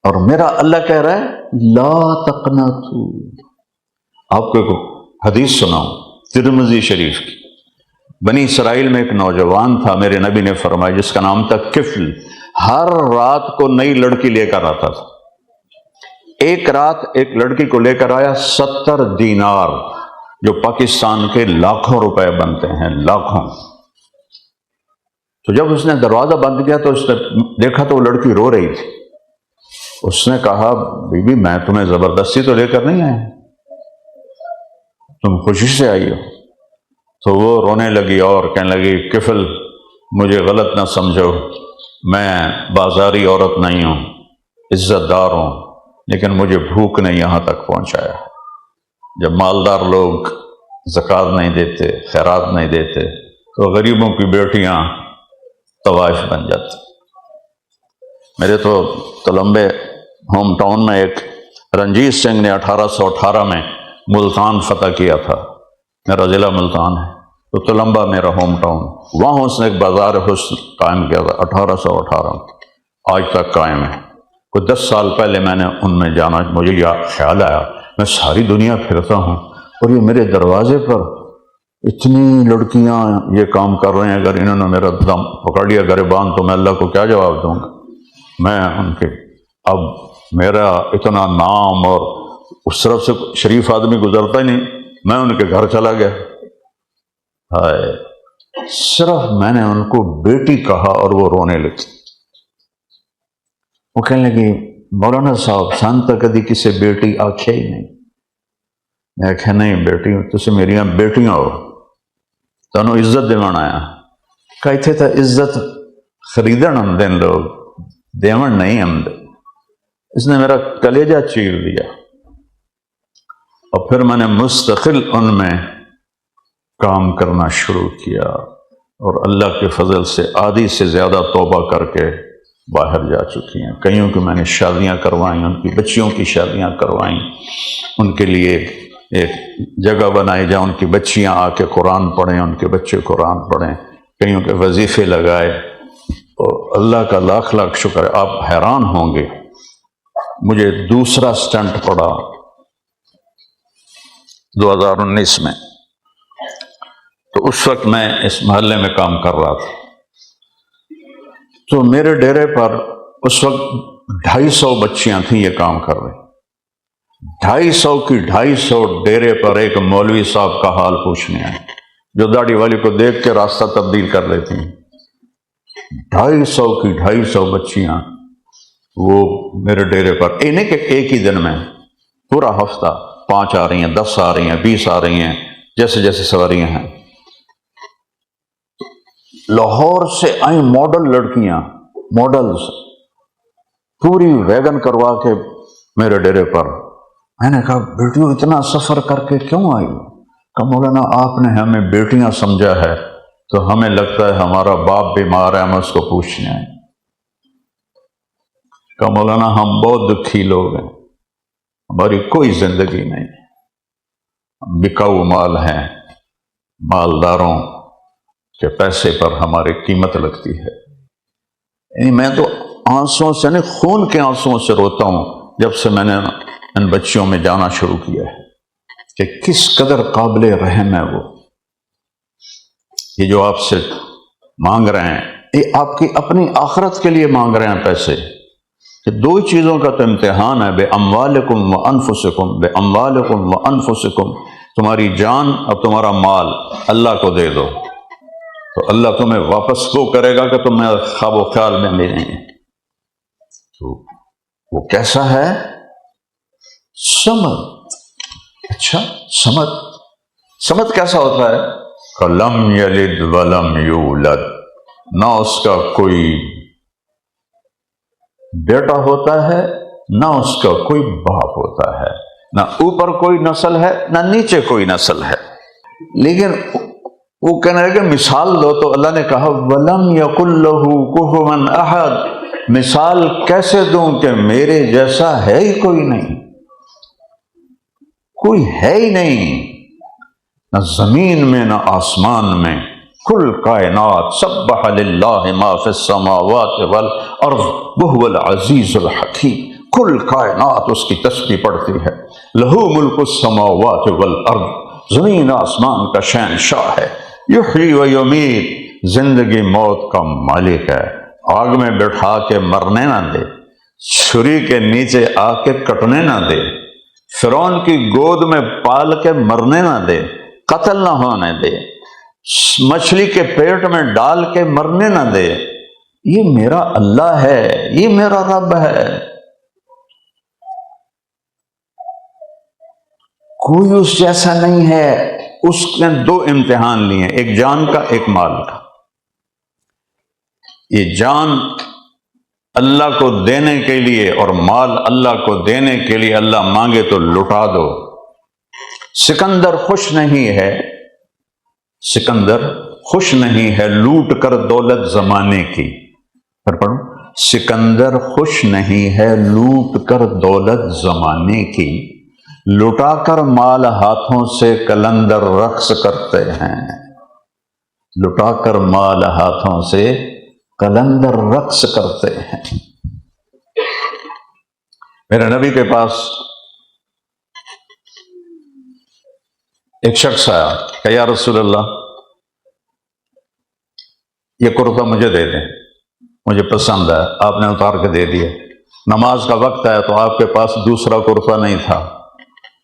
اور میرا اللہ کہہ رہا ہے لا تقنطوا. آپ کو ایک حدیث سناؤں ترمذی شریف کی. بنی اسرائیل میں ایک نوجوان تھا، میرے نبی نے فرمایا، جس کا نام تھا کفل. ہر رات کو نئی لڑکی لے کر آتا تھا. ایک رات ایک لڑکی کو لے کر آیا 70 دینار، جو پاکستان کے لاکھوں روپے بنتے ہیں، لاکھوں. تو جب اس نے دروازہ بند کیا تو اس نے دیکھا تو وہ لڑکی رو رہی تھی. اس نے کہا بی بی میں تمہیں زبردستی تو لے کر نہیں آیا، تم خوشی سے آئی ہو. تو وہ رونے لگی اور کہنے لگی کفل مجھے غلط نہ سمجھو، میں بازاری عورت نہیں ہوں، عزت دار ہوں، لیکن مجھے بھوک نے یہاں تک پہنچایا. جب مالدار لوگ زکوٰۃ نہیں دیتے، خیرات نہیں دیتے، تو غریبوں کی بیٹیاں طوائف بن جاتی. میرے تو کولمبے ہوم ٹاؤن میں ایک رنجیت سنگھ نے 1818 میں ملتان فتح کیا تھا. میرا ضلع ملتان ہے، تو تلمبا میرا ہوم ٹاؤن، وہاں اس نے ایک بازار حسن قائم کیا تھا 1818، آج تک قائم ہے۔ کوئی 10 سال پہلے میں نے ان میں جانا، مجھے یہ خیال آیا میں ساری دنیا پھرتا ہوں اور یہ میرے دروازے پر اتنی لڑکیاں یہ کام کر رہے ہیں، اگر انہوں نے میرا دم پکڑ لیا گریبان تو میں اللہ کو کیا جواب دوں گا؟ میں ان کے اب میرا اتنا نام، اور اس طرف سے شریف آدمی گزرتا ہی نہیں، میں ان کے گھر چلا گیا، ہائے صرف میں نے ان کو بیٹی کہا اور وہ رونے لگی۔ وہ کہنے لگی مولانا صاحب سان تو کدی کسی بیٹی آخیا ہی نہیں۔ میں کہا نہیں بیٹی تسی میریاں بیٹیاں ہو، تانوں عزت دیوان آیا۔ کہ اتنے تو عزت خریدن آمدے لوگ، دیون نہیں آمدے۔ اس نے میرا کلیجہ چیر دیا، اور پھر میں نے مستقل ان میں کام کرنا شروع کیا، اور اللہ کے فضل سے آدھی سے زیادہ توبہ کر کے باہر جا چکی ہیں۔ کئیوں کی میں نے شادیاں کروائیں، ان کی بچیوں کی شادیاں کروائیں، ان کے لیے ایک جگہ بنائی جہاں ان کی بچیاں آ کے قرآن پڑھیں، ان کے بچے قرآن پڑھیں، کئیوں کے وظیفے لگائے، اور اللہ کا لاکھ لاکھ شکر ہے۔ آپ حیران ہوں گے، مجھے دوسرا سٹنٹ پڑا 2019 میں، تو اس وقت میں اس محلے میں کام کر رہا تھا، تو میرے ڈیرے پر اس وقت 250 بچیاں تھیں یہ کام کر رہی، 250 کی 250 ڈیرے پر ایک مولوی صاحب کا حال پوچھنے آئے، جو داڑھی والی کو دیکھ کے راستہ تبدیل کر لیتی ہیں۔ 250 کی 250 بچیاں وہ میرے ڈیرے پر، نہیں کہ ایک ہی دن میں، پورا ہفتہ 5 آ رہی ہیں، 10 آ رہی ہیں، 20 آ رہی ہیں، جیسے جیسے سواریاں ہیں۔ لاہور سے آئیں ماڈل لڑکیاں، ماڈلز پوری ویگن کروا کے میرے ڈیرے پر۔ میں نے کہا بیٹیوں اتنا سفر کر کے کیوں آئی؟ کہ مولانا آپ نے ہمیں بیٹیاں سمجھا ہے تو ہمیں لگتا ہے ہمارا باپ بیمار ہے، ہم اس کو پوچھنے آئے۔ کہ مولانا ہم بہت دکھی لوگ ہیں، ہماری کوئی زندگی نہیں، بکاؤ مال ہیں، مالداروں کے پیسے پر ہماری قیمت لگتی ہے۔ یعنی میں تو آنسوں سے نہیں، خون کے آنسوں سے روتا ہوں جب سے میں نے ان بچیوں میں جانا شروع کیا ہے کہ کس قدر قابل رحم ہے وہ۔ یہ جو آپ سے مانگ رہے ہیں، یہ آپ کی اپنی آخرت کے لیے مانگ رہے ہیں پیسے، کہ 2 چیزوں کا تو امتحان ہے، بے اموالکم و انفسکم، بے اموالکم و انفسکم، تمہاری جان اور تمہارا مال اللہ کو دے دو تو اللہ تمہیں واپس وہ کرے گا کہ تمہیں خواب و خیال میں بھی نہیں ہے۔ تو وہ کیسا ہے؟ سمت۔ اچھا سمت کیسا ہوتا ہے؟ لم یلد ولم یولد، نہ اس کا کوئی بیٹا ہوتا ہے، نہ اس کا کوئی باپ ہوتا ہے، نہ اوپر کوئی نسل ہے نہ نیچے کوئی نسل ہے۔ لیکن وہ کہنے لگے مثال دو، تو اللہ نے کہا وَلَمْ يَكُنْ لَهُ كُفُوًا أَحَدٌ، مثال کیسے دوں کہ میرے جیسا ہے ہی کوئی نہیں، کوئی ہے ہی نہیں، نہ زمین میں نہ آسمان میں، کل کائنات سبح للہ ما فی السماوات والارض وہو العزیز الحکیم، کل کائنات اس کی تسبیح پڑھتی ہے، لہو ملک السماوات والارض، زمین آسمان کا شہنشاہ ہے، یحیی و یمیت، زندگی موت کا مالک ہے، آگ میں بٹھا کے مرنے نہ دے، چھری کے نیچے آ کے کٹنے نہ دے، فرعون کی گود میں پال کے مرنے نہ دے، قتل نہ ہونے دے، مچھلی کے پیٹ میں ڈال کے مرنے نہ دے۔ یہ میرا اللہ ہے، یہ میرا رب ہے، کوئی اس جیسا نہیں ہے۔ اس نے 2 امتحان لیے، ایک جان کا ایک مال کا۔ یہ جان اللہ کو دینے کے لیے اور مال اللہ کو دینے کے لیے اللہ مانگے تو لٹا دو۔ سکندر خوش نہیں ہے، سکندر خوش نہیں ہے لوٹ کر دولت زمانے کی، پھر پڑھو، سکندر خوش نہیں ہے لوٹ کر دولت زمانے کی، لٹا کر مال ہاتھوں سے قلندر رقص کرتے ہیں، لٹا کر مال ہاتھوں سے قلندر رقص کرتے ہیں۔ میرے نبی کے پاس ایک شخص آیا کہ یا رسول اللہ یہ کرتا مجھے دے دیں، مجھے پسند ہے، آپ نے اتار کے دے دیا۔ نماز کا وقت ہے تو آپ کے پاس دوسرا کرتا نہیں تھا،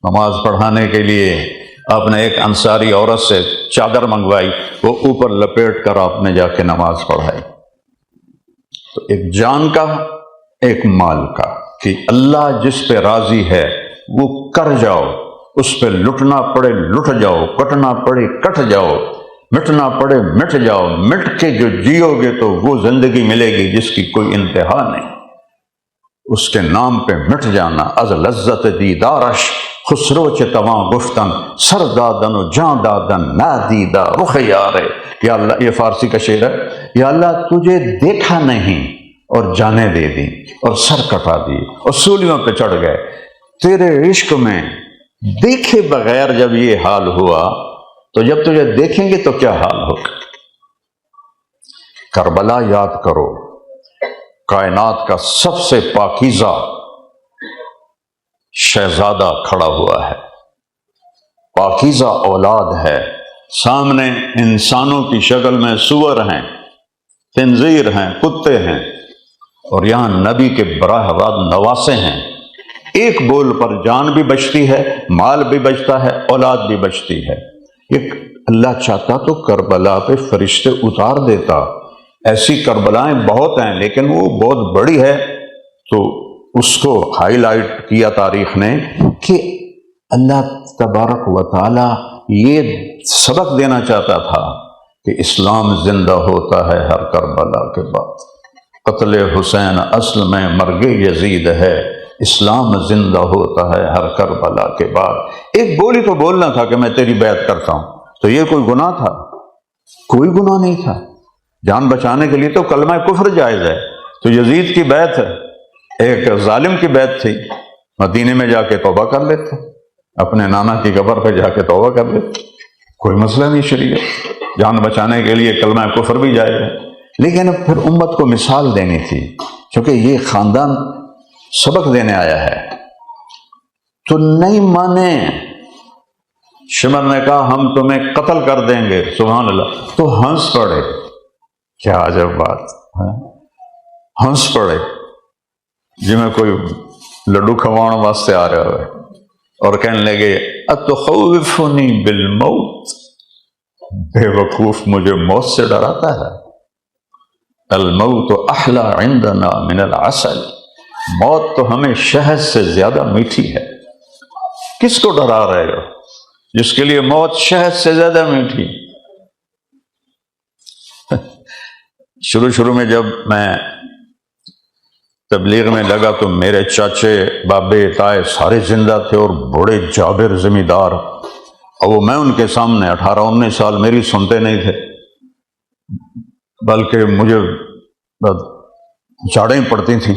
نماز پڑھانے کے لیے آپ نے ایک انصاری عورت سے چادر منگوائی، وہ اوپر لپیٹ کر آپ نے جا کے نماز پڑھائی۔ تو ایک جان کا ایک مال کا، کہ اللہ جس پہ راضی ہے وہ کر جاؤ، اس پہ لٹنا پڑے لٹ جاؤ، کٹنا پڑے کٹ جاؤ، مٹنا پڑے مٹ جاؤ، مٹ کے جو جیو گے تو وہ زندگی ملے گی جس کی کوئی انتہا نہیں۔ اس کے نام پہ مٹ جانا، از لذت دیدارش خسرو چ تواں گفتن سر دادن و جان دادن نادیدہ رخ یارے۔ یا اللہ، یہ فارسی کا شعر ہے، یا اللہ تجھے دیکھا نہیں اور جانیں دے دی اور سر کٹا دی اور سولیوں پہ چڑھ گئے، تیرے عشق میں دیکھے بغیر جب یہ حال ہوا تو جب تجھے دیکھیں گے تو کیا حال ہوگا۔ کربلا یاد کرو، کائنات کا سب سے پاکیزہ شہزادہ کھڑا ہوا ہے، پاکیزہ اولاد ہے، سامنے انسانوں کی شکل میں سور ہیں، خنزیر ہیں، کتے ہیں، اور یہاں نبی کے براہ راست نواسے ہیں۔ ایک بول پر جان بھی بچتی ہے، مال بھی بچتا ہے، اولاد بھی بچتی ہے۔ ایک اللہ چاہتا تو کربلا پہ فرشتے اتار دیتا، ایسی کربلائیں بہت ہیں لیکن وہ بہت بڑی ہے، تو اس کو ہائی لائٹ کیا تاریخ نے کہ اللہ تبارک و تعالی یہ سبق دینا چاہتا تھا کہ اسلام زندہ ہوتا ہے ہر کربلا کے بعد۔ قتل حسین اصل میں مرگ یزید ہے، اسلام زندہ ہوتا ہے ہر کربلا کے بعد۔ ایک بولی تو بولنا تھا کہ میں تیری بیعت کرتا ہوں، تو یہ کوئی گناہ تھا؟ کوئی گناہ نہیں تھا۔ جان بچانے کے لیے تو کلمہ کفر جائز ہے، تو یزید کی بیعت ایک ظالم کی بیعت تھی، مدینے میں جا کے توبہ کر لیتے، اپنے نانا کی قبر پہ جا کے توبہ کر لیتے، کوئی مسئلہ نہیں شریعت، جان بچانے کے لیے کلمہ کفر بھی جائز ہے۔ لیکن پھر امت کو مثال دینی تھی، کیونکہ یہ خاندان سبق دینے آیا ہے، تو نہیں مانے۔ شمر نے کہا ہم تمہیں قتل کر دیں گے، سبحان اللہ، تو ہنس پڑے۔ کیا عجب بات ہے، ہنس پڑے جی میں کوئی لڈو کھواؤں واسطے آ رہا ہے، اور کہنے لگے اتخوفنی بالموت، بے وقوف مجھے موت سے ڈراتا ہے۔ الموت احلی عندنا من العسل، موت تو ہمیں شہد سے زیادہ میٹھی ہے۔ کس کو ڈرا رہے ہو جس کے لیے موت شہد سے زیادہ میٹھی؟ شروع میں جب میں تبلیغ میں لگا تو میرے چاچے بابے تائے سارے زندہ تھے، اور بڑے جابر زمیندار، اور وہ میں ان کے سامنے 18-19 سال میری سنتے نہیں تھے، بلکہ مجھے جھاڑیں پڑتی تھیں۔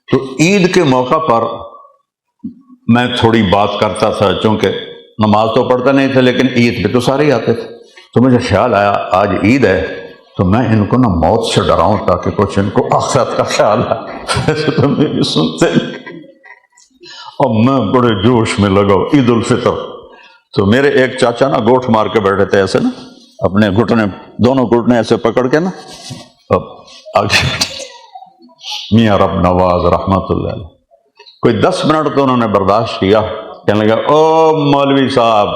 تو عید کے موقع پر میں تھوڑی بات کرتا تھا، چونکہ نماز تو پڑھتا نہیں تھا لیکن عید پہ تو سارے ہی آتے تھے، تو مجھے خیال آیا آج عید ہے تو میں ان کو موت سے ڈراؤں تاکہ کچھ ان کو آخرت کا خیال ہے۔ ایسے تو میں بھی سنتے نہیں، اور میں بڑے جوش میں لگا عید الفطر، تو میرے ایک چاچا نا گوٹھ مار کے بیٹھے تھے ایسے نا، اپنے گھٹنے دونوں گھٹنے ایسے پکڑ کے نا، اب آگے میاں رب نواز رحمت اللہ علیہ، کوئی 10 منٹ تو انہوں نے برداشت کیا، کہنے لگا او مولوی صاحب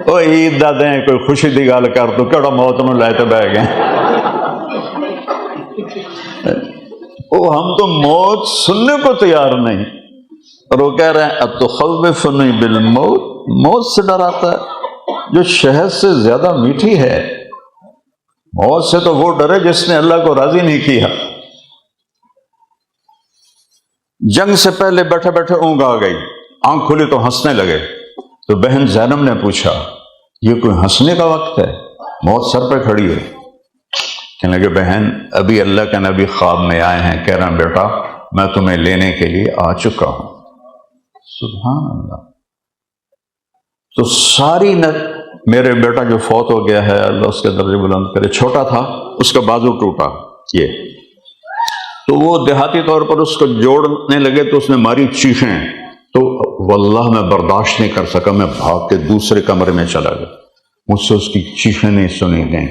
او عید دا دیں کوئی خوشی دی گل کر، تو کہڑا موت نو لے کے بہ گئے۔ ہم تو موت سننے کو تیار نہیں، اور وہ کہہ رہے ہیں اتخوفنی بالموت، موت سے ڈراتا ہے جو شہد سے زیادہ میٹھی ہے۔ موت سے تو وہ ڈرے جس نے اللہ کو راضی نہیں کیا۔ جنگ سے پہلے بیٹھے بیٹھے اونگ آ گئی، آنکھ کھلی تو ہنسنے لگے، تو بہن زینب نے پوچھا یہ کوئی ہنسنے کا وقت ہے، موت سر پہ کھڑی ہے؟ کہنے لگے بہن ابھی اللہ کے نبی خواب میں آئے ہیں، کہہ رہے ہیں بیٹا میں تمہیں لینے کے لیے آ چکا ہوں۔ سبحان اللہ. تو ساری میرے بیٹا جو فوت ہو گیا ہے اللہ اس کے درجے بلند کرے، چھوٹا تھا، اس کا بازو ٹوٹا یہ، تو وہ دیہاتی طور پر اس کو جوڑنے لگے تو اس نے ماری چیخیں، تو واللہ میں برداشت نہیں کر سکا، میں بھاگ کے دوسرے کمرے میں چلا گیا، مجھ سے اس کی چیخیں نہیں سنی گئیں.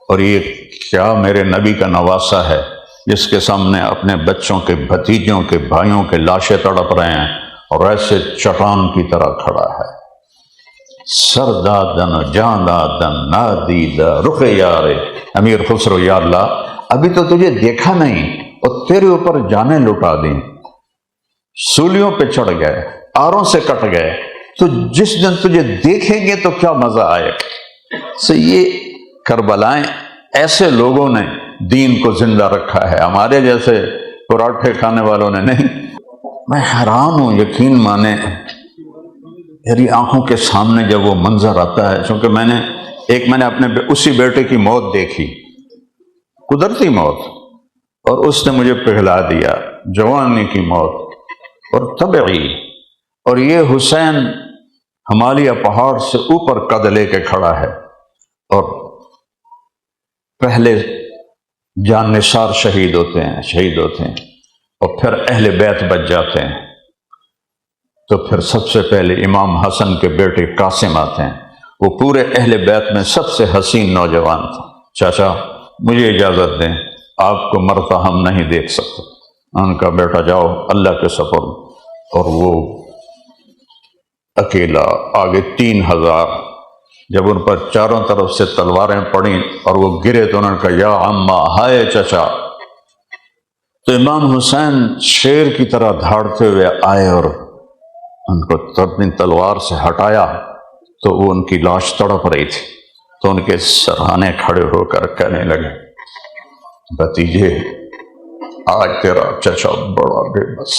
اور یہ کیا میرے نبی کا نواسہ ہے جس کے سامنے اپنے بچوں کے بھتیجوں کے بھائیوں کے لاشیں تڑپ رہے ہیں اور ایسے چٹان کی طرح کھڑا ہے. سر دادن جان دادن نادیدہ رخ یار امیر خسرو، یا اللہ ابھی تو تجھے دیکھا نہیں اور تیرے اوپر جانیں لٹا دیں، سولیوں پہ چڑھ گئے، آروں سے کٹ گئے، تو جس دن تجھے دیکھیں گے تو کیا مزہ آئے. سو یہ کربلائیں ایسے لوگوں نے دین کو زندہ رکھا ہے، ہمارے جیسے پراٹھے کھانے والوں نے نہیں. میں حیران ہوں، یقین مانے میری آنکھوں کے سامنے جب وہ منظر آتا ہے، چونکہ میں نے اپنے اسی بیٹے کی موت دیکھی، قدرتی موت، اور اس نے مجھے پگھلا دیا، جوانی کی موت اور طبعی. اور یہ حسین ہمالیہ پہاڑ سے اوپر قد لے کے کھڑا ہے، اور پہلے جان نثار شہید ہوتے ہیں اور پھر اہل بیت بچ جاتے ہیں. تو پھر سب سے پہلے امام حسن کے بیٹے قاسم آتے ہیں، وہ پورے اہل بیت میں سب سے حسین نوجوان تھا. چاچا مجھے اجازت دیں، آپ کو مرتا ہم نہیں دیکھ سکتے. ان کا بیٹا جاؤ اللہ کے سپرد. اور وہ اکیلا، آگے 3000، جب ان پر چاروں طرف سے تلواریں پڑیں اور وہ گرے تو انہوں نے کہا یا عمہ، ہائے چچا. تو امام حسین شیر کی طرح دھاڑتے ہوئے آئے اور ان کو اپنی تلوار سے ہٹایا تو وہ ان کی لاش تڑپ رہی تھی. تو ان کے سرہانے کھڑے ہو کر کہنے لگے بھتیجے آج تیرا چچا بڑا بے بس،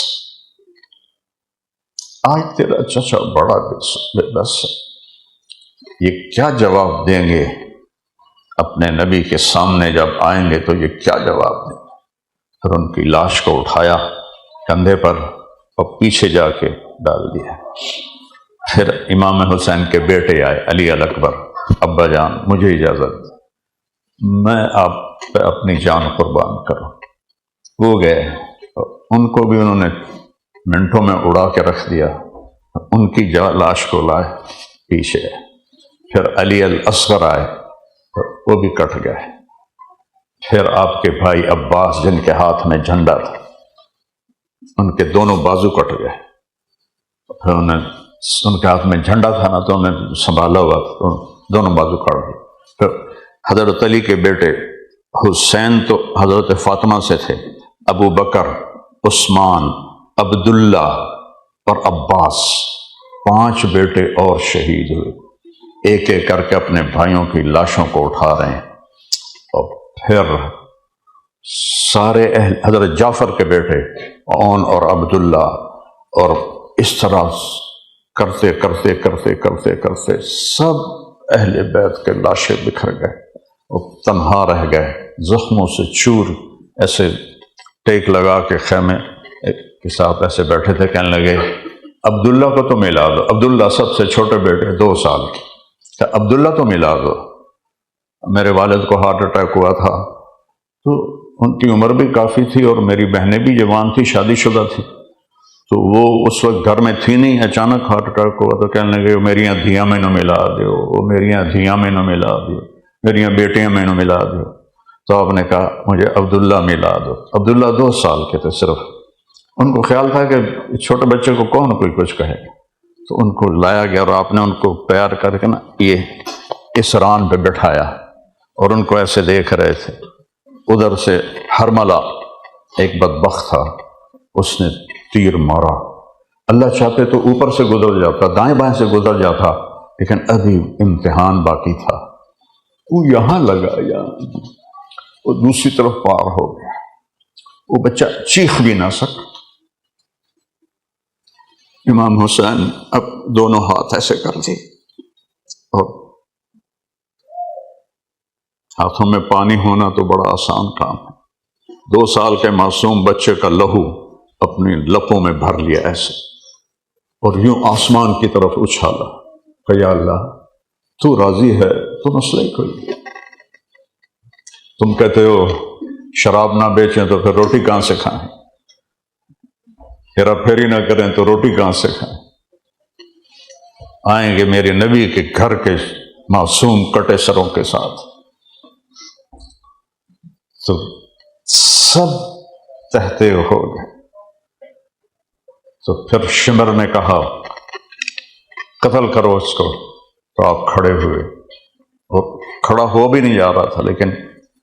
آج تیرا چچا بڑا بے بس. یہ کیا جواب دیں گے اپنے نبی کے سامنے؟ جب آئیں گے تو یہ کیا جواب دیں گے؟ پھر ان کی لاش کو اٹھایا کندھے پر اور پیچھے جا کے ڈال دیا. پھر امام حسین کے بیٹے آئے، علی الاکبر، ابا جان مجھے اجازت، میں آپ پہ اپنی جان قربان کروں. وہ گئے، ان کو بھی انہوں نے منٹوں میں اڑا کے رکھ دیا، ان کی لاش کو لائے پیچھے. پھر علی الاصغر آئے، وہ بھی کٹ گئے. پھر آپ کے بھائی عباس جن کے ہاتھ میں جھنڈا تھا، ان کے دونوں بازو کٹ گئے. پھر ان کے ہاتھ میں جھنڈا تھا نا، تو انہیں سنبھالا ہوا تو دونوں بازو کاٹ گئے. پھر حضرت علی کے بیٹے حسین تو حضرت فاطمہ سے تھے، ابو بکر، عثمان، عبداللہ اور عباس، 5 بیٹے اور شہید ہوئے. ایک ایک کر کے اپنے بھائیوں کی لاشوں کو اٹھا رہے ہیں. اور پھر سارے حضرت جعفر کے بیٹے اون اور عبداللہ، اور اس طرح کرتے کرتے کرتے کرتے کرتے سب اہل بیت کے لاشیں بکھر گئے اور تنہا رہ گئے، زخموں سے چور، ایسے ٹیک لگا کے خیمے کے ساتھ ایسے بیٹھے تھے. کہنے لگے عبداللہ کو تو ملا دو. عبداللہ سب سے چھوٹے بیٹے، 2 سال کے، کہ عبداللہ تو ملا دو. میرے والد کو ہارٹ اٹیک ہوا تھا، تو ان کی عمر بھی کافی تھی اور میری بہنیں بھی جوان تھی، شادی شدہ تھی، تو وہ اس وقت گھر میں تھی نہیں. اچانک ہارٹ اٹیک ہوا تو کہنے لگے میری دھیاں میں نہ ملا دیو، وہ میری دھیاں میں نہ ملا دیو، میری بیٹیاں میں نہ ملا دیو. تو آپ نے کہا مجھے عبداللہ ملا دو. عبداللہ 2 سال کے تھے صرف. ان کو خیال تھا کہ چھوٹے بچے کو کون کوئی کچھ کہے، تو ان کو لایا گیا اور آپ نے ان کو پیار کر کے نا یہ اس ران پہ بٹھایا، اور ان کو ایسے دیکھ رہے تھے. ادھر سے ہرملہ ایک بدبخت تھا، اس نے تیر مارا. اللہ چاہتے تو اوپر سے گزر جاتا، دائیں بائیں سے گزر جاتا، لیکن ابھی امتحان باقی تھا. وہ یہاں لگا یا وہ دوسری طرف پار ہو گیا. وہ بچہ چیخ بھی نہ سکا. امام حسین اب دونوں ہاتھ ایسے کر دی اور ہاتھوں میں پانی ہونا تو بڑا آسان کام ہے. 2 سال کے معصوم بچے کا لہو اپنی لپوں میں بھر لیا ایسے. اور یوں آسمان کی طرف اچھالا کہ یا اللہ تو راضی ہے تو مسئلہ ہی کوئی نہیں۔ تم کہتے ہو شراب نہ بیچیں تو پھر روٹی کہاں سے کھائیں، ہیرا پھیری نہ کریں تو روٹی کہاں سے کھائیں، آئیں گے میرے نبی کے گھر کے معصوم کٹے سروں کے ساتھ، تو سب تہتے ہو گئے۔ تو پھر شمر نے کہا قتل کرو اس کو، تو آپ کھڑے ہوئے، اور کھڑا ہو بھی نہیں جا رہا تھا، لیکن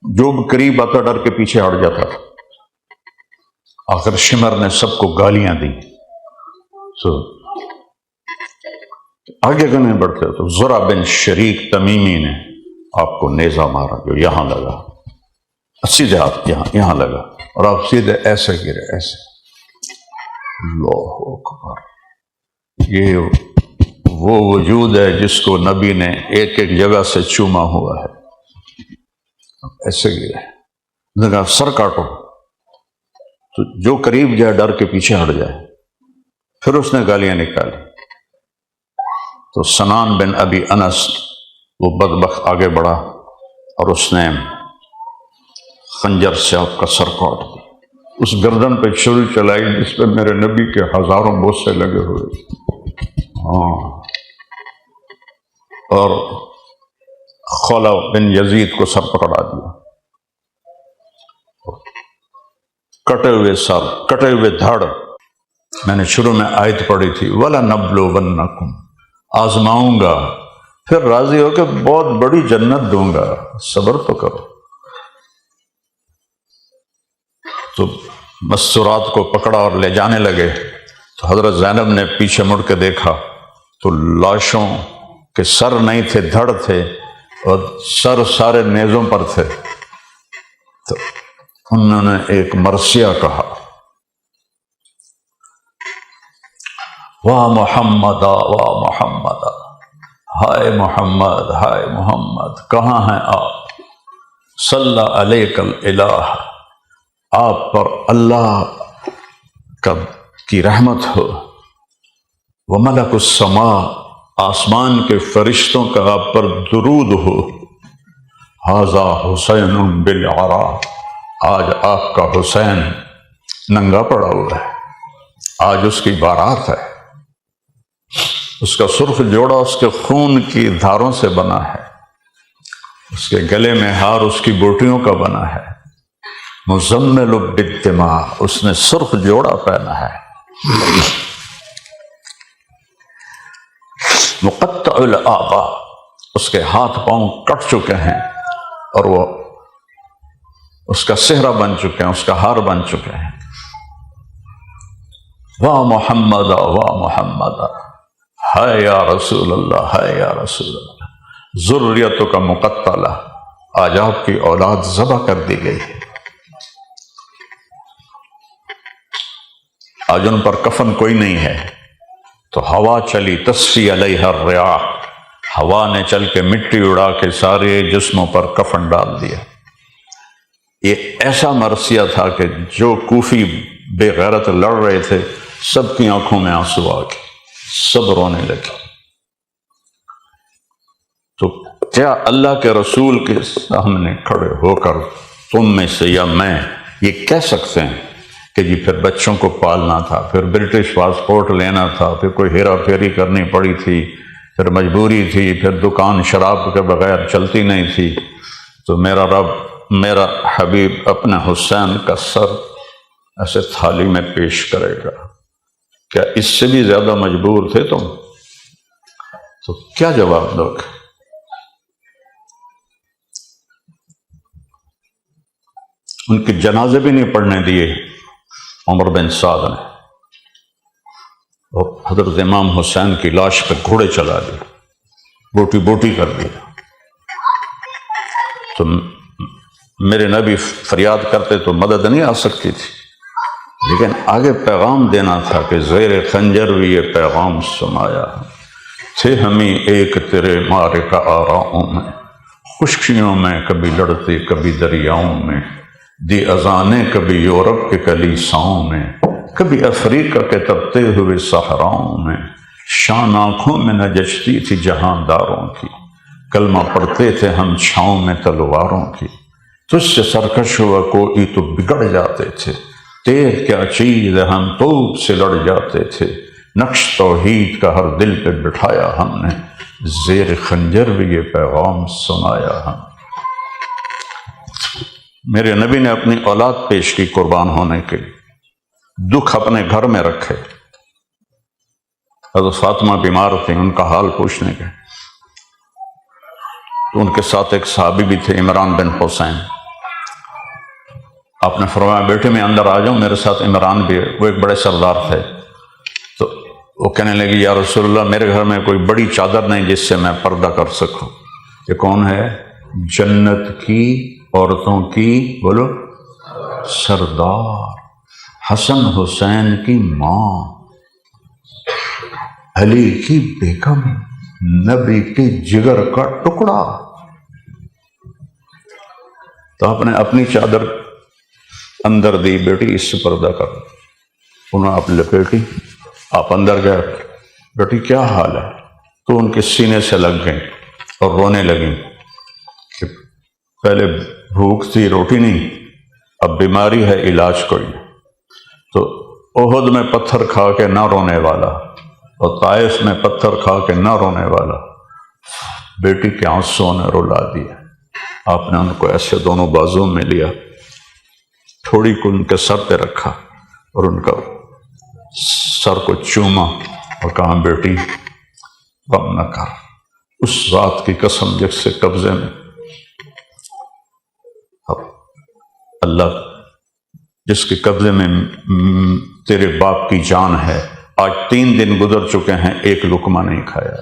جو بھی قریب آتا ڈر کے پیچھے ہٹ جاتا تھا۔ آخر شمر نے سب کو گالیاں دی، تو آگے نہیں بڑھتے تو زرع بن شریک تمیمی نے آپ کو نیزہ مارا جو یہاں لگا، سیدھے ہاتھ یہاں لگا، اور آپ سیدھے ایسے گرے، ایسے۔ اللہ اکبر! یہ وہ وجود ہے جس کو نبی نے ایک ایک جگہ سے چوما ہوا ہے، ایسے گرے۔ نے کہا سر کاٹو، تو جو قریب جائے ڈر کے پیچھے ہٹ جائے۔ پھر اس نے گالیاں نکالی، تو سنان بن ابی انس وہ بدبخت آگے بڑھا اور اس نے خنجر سے آپ کا سر کاٹ دیا، اس گردن پہ چھری چلائی جس پہ میرے نبی کے ہزاروں بوسے لگے ہوئے، اور خولہ بن یزید کو سر پکڑا دیا، کٹے ہوئے سر، کٹے ہوئے دھڑ۔ میں نے شروع میں آیت پڑھی تھی وَلَنَبْلُوَنَّكُمْ، آزماؤں گا، پھر راضی ہو کہ بہت بڑی جنت دوں گا، صبر تو کرو۔ تو مستورات کو پکڑا اور لے جانے لگے، تو حضرت زینب نے پیچھے مڑ کے دیکھا تو لاشوں کے سر نہیں تھے، دھڑ تھے، اور سر سارے نیزوں پر تھے۔ تو انہوں نے ایک مرثیہ کہا، واہ محمد واہ محمد، ہائے محمد ہائے محمد، کہاں ہیں آپ؟ صلی علیک الالہ، آپ پر اللہ کی رحمت ہو، وملک السماء، آسمان کے فرشتوں کا آپ پر درود ہو، ھذا حسین بالعراء، آج آپ کا حسین ننگا پڑا ہوا ہے، آج اس کی بارات ہے، اس کا سرخ جوڑا اس کے خون کی دھاروں سے بنا ہے، اس کے گلے میں ہار اس کی بوٹیوں کا بنا ہے، مزمل بالدماء، اس نے سرخ جوڑا پہنا ہے، مقطع الاعضاء، اس کے ہاتھ پاؤں کٹ چکے ہیں، اور وہ اس کا صحرا بن چکے ہیں، اس کا ہار بن چکے ہیں۔ واہ محمد واہ محمد، ہے یا رسول اللہ ہے یا رسول اللہ، ذریتوں کا مقتلہ، آج آپ کی اولاد ذبح کر دی گئی ہے، آج ان پر کفن کوئی نہیں ہے۔ تو ہوا چلی تصفی علیہ الریاح، ہوا نے چل کے مٹی اڑا کے سارے جسموں پر کفن ڈال دیا۔ یہ ایسا مرثیہ تھا کہ جو کوفی بے غیرت لڑ رہے تھے سب کی آنکھوں میں آنسو آ گئے، سب رونے لگے۔ تو کیا اللہ کے رسول کے سامنے کھڑے ہو کر تم میں سے یا میں یہ کہہ سکتے ہیں کہ جی پھر بچوں کو پالنا تھا، پھر برٹش پاسپورٹ لینا تھا، پھر کوئی ہیرا پھیری کرنی پڑی تھی، پھر مجبوری تھی، پھر دکان شراب کے بغیر چلتی نہیں تھی، تو میرا رب میرا حبیب اپنے حسین کا سر ایسے تھالی میں پیش کرے گا؟ کیا اس سے بھی زیادہ مجبور تھے تم؟ تو کیا جواب دو گے؟ ان کے جنازے بھی نہیں پڑھنے دیے عمر بن سعد نے، اور حضرت امام حسین کی لاش پہ گھوڑے چلا دی، بوٹی بوٹی کر دیا۔ تو میرے نبی فریاد کرتے تو مدد نہیں آ سکتی تھی، لیکن آگے پیغام دینا تھا کہ زیر خنجر بھی یہ پیغام سنایا، تھے ہمیں ایک تیرے معرکہ آراؤں میں، خشکیوں میں کبھی لڑتے کبھی دریاؤں میں، دی اذانیں کبھی یورپ کے کلیساؤں میں، کبھی افریقہ کے تپتے ہوئے صحراؤں میں شان آنکھوں میں نہ جچتی تھی جہانداروں کی، کلمہ پڑھتے تھے ہم چھاؤں میں تلواروں کی، تجھ سے سرکش ہوا کوئی تو بگڑ جاتے تھے، تیر کیا چیز ہے ہم توپ سے لڑ جاتے تھے، نقش توحید کا ہر دل پہ بٹھایا ہم نے، زیر خنجر بھی یہ پیغام سنایا ہم۔ میرے نبی نے اپنی اولاد پیش کی قربان ہونے کے لیے، دکھ اپنے گھر میں رکھے۔ حضرت فاطمہ بیمار تھیں، ان کا حال پوچھنے گئے تو ان کے ساتھ ایک صحابی بھی تھے، عمران بن حسین۔ آپ نے فرمایا بیٹے میں اندر آ جاؤں، میرے ساتھ عمران بھی ہے، وہ ایک بڑے سردار تھے۔ تو وہ کہنے لگی یا رسول اللہ میرے گھر میں کوئی بڑی چادر نہیں جس سے میں پردہ کر سکوں۔ یہ کون ہے؟ جنت کی عورتوں کی بولو سردار، حسن حسین کی ماں، علی کی بیگم، نبی کے جگر کا ٹکڑا۔ تو آپ نے اپنی چادر اندر دی، بیٹی اس سے پردہ کر۔ انہوں نے آپ لپیٹی، آپ اندر گئے، بیٹی کیا حال ہے؟ تو ان کے سینے سے لگ گئیں اور رونے لگیں کہ پہلے بھوک تھی روٹی نہیں، اب بیماری ہے علاج کوئی۔ تو احد میں پتھر کھا کے نہ رونے والا اور طائف میں پتھر کھا کے نہ رونے والا، بیٹی کے آنسوں نے رلا دیا۔ آپ نے ان کو ایسے دونوں بازوں میں لیا، تھوڑی کو ان کے سر پہ رکھا اور ان کا سر کو چوما اور کہا بیٹی غم نہ کر، اس ذات کی قسم جس سے قبضے میں اللہ، جس کے قبضے میں تیرے باپ کی جان ہے، آج 3 دن گزر چکے ہیں، ایک لقمہ نہیں کھایا،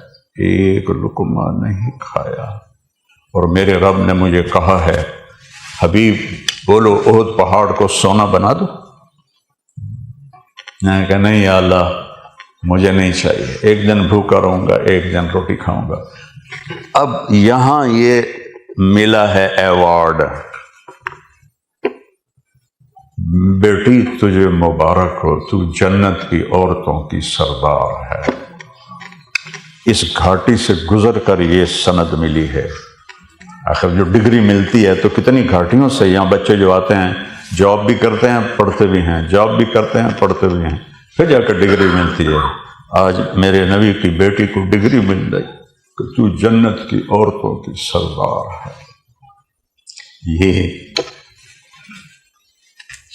ایک لقمہ نہیں کھایا، اور میرے رب نے مجھے کہا ہے حبیب بولو احد پہاڑ کو سونا بنا دو۔ میں نے کہا نہیں یا اللہ مجھے نہیں چاہیے، ایک دن بھوکا رہوں گا، ایک دن روٹی کھاؤں گا۔ اب یہاں یہ ملا ہے ایوارڈ، بیٹی تجھے مبارک ہو، تو جنت کی عورتوں کی سردار ہے۔ اس گھاٹی سے گزر کر یہ سند ملی ہے۔ آخر جو ڈگری ملتی ہے تو کتنی گھاٹیوں سے، یہاں بچے جو آتے ہیں جاب بھی کرتے ہیں پڑھتے بھی ہیں، جاب بھی کرتے ہیں پڑھتے بھی ہیں، پھر جا کر ڈگری ملتی ہے۔ آج میرے نبی کی بیٹی کو ڈگری مل گئی کہ تو جنت کی عورتوں کی سردار ہے۔ یہ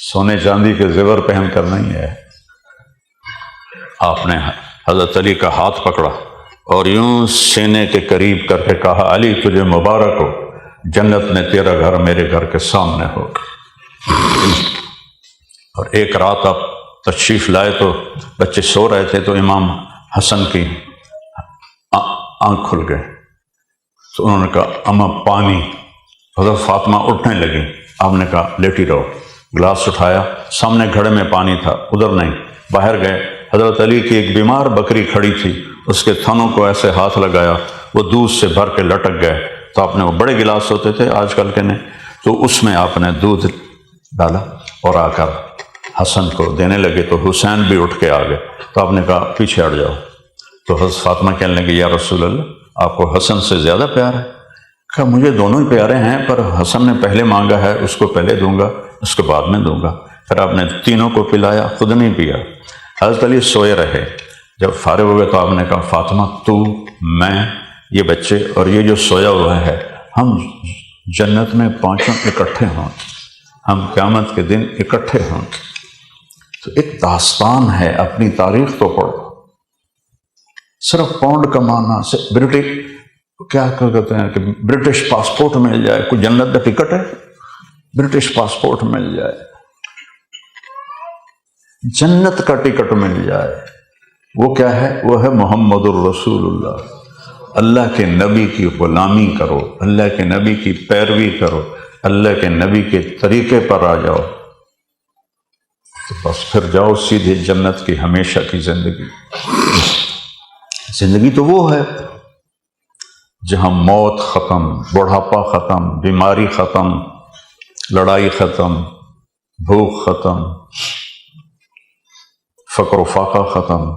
سونے چاندی کے زیور پہن کر نہیں ہے۔ آپ نے حضرت علی کا ہاتھ پکڑا اور یوں سینے کے قریب کر کے کہا علی تجھے مبارک ہو، جنت میں تیرا گھر میرے گھر کے سامنے ہو۔ اور ایک رات آپ تشریف لائے تو بچے سو رہے تھے، تو امام حسن کی آنکھ کھل گئے، تو انہوں نے کہا اماں پانی۔ حضرت فاطمہ اٹھنے لگی، آپ نے کہا لیٹی رہو۔ گلاس اٹھایا، سامنے گھڑے میں پانی تھا، ادھر نہیں، باہر گئے۔ حضرت علی کی ایک بیمار بکری کھڑی تھی، اس کے تھنوں کو ایسے ہاتھ لگایا، وہ دودھ سے بھر کے لٹک گئے۔ تو آپ نے، وہ بڑے گلاس ہوتے تھے آج کل کے نہیں، تو اس میں آپ نے دودھ ڈالا اور آ کر حسن کو دینے لگے، تو حسین بھی اٹھ کے آ گئے۔ تو آپ نے کہا پیچھے ہٹ جاؤ۔ تو حضرت فاطمہ کہنے لگی یا رسول اللہ آپ کو حسن سے زیادہ پیار ہے؟ کہا مجھے دونوں ہی پیارے ہیں، پر حسن نے پہلے مانگا ہے، اس کو پہلے دوں گا، اس کے بعد میں دوں گا۔ پھر آپ نے تینوں کو پلایا، خود نہیں پیا۔ حضرت علی سوئے رہے، جب فارغ ہوئے تو آپ نے کہا فاطمہ تو، میں، یہ بچے اور یہ جو سویا ہوا ہے، ہم جنت میں پانچوں اکٹھے ہوں گے، ہم قیامت کے دن اکٹھے ہوں گے۔ تو ایک داستان ہے، اپنی تاریخ تو پڑھو۔ صرف پاؤنڈ کمانا سے برٹش کیا کہتے ہیں کہ برٹش پاسپورٹ مل جائے، کوئی جنت کا ٹکٹ ہے؟ برٹش پاسپورٹ مل جائے، جنت کا ٹکٹ مل جائے، وہ کیا ہے؟ وہ ہے محمد الرسول اللہ۔ اللہ کے نبی کی غلامی کرو، اللہ کے نبی کی پیروی کرو، اللہ کے نبی کے طریقے پر آ جاؤ، تو بس پھر جاؤ سیدھے جنت کی ہمیشہ کی زندگی۔ زندگی تو وہ ہے جہاں موت ختم، بڑھاپا ختم، بیماری ختم، لڑائی ختم، بھوک ختم، فقر و فاقہ ختم،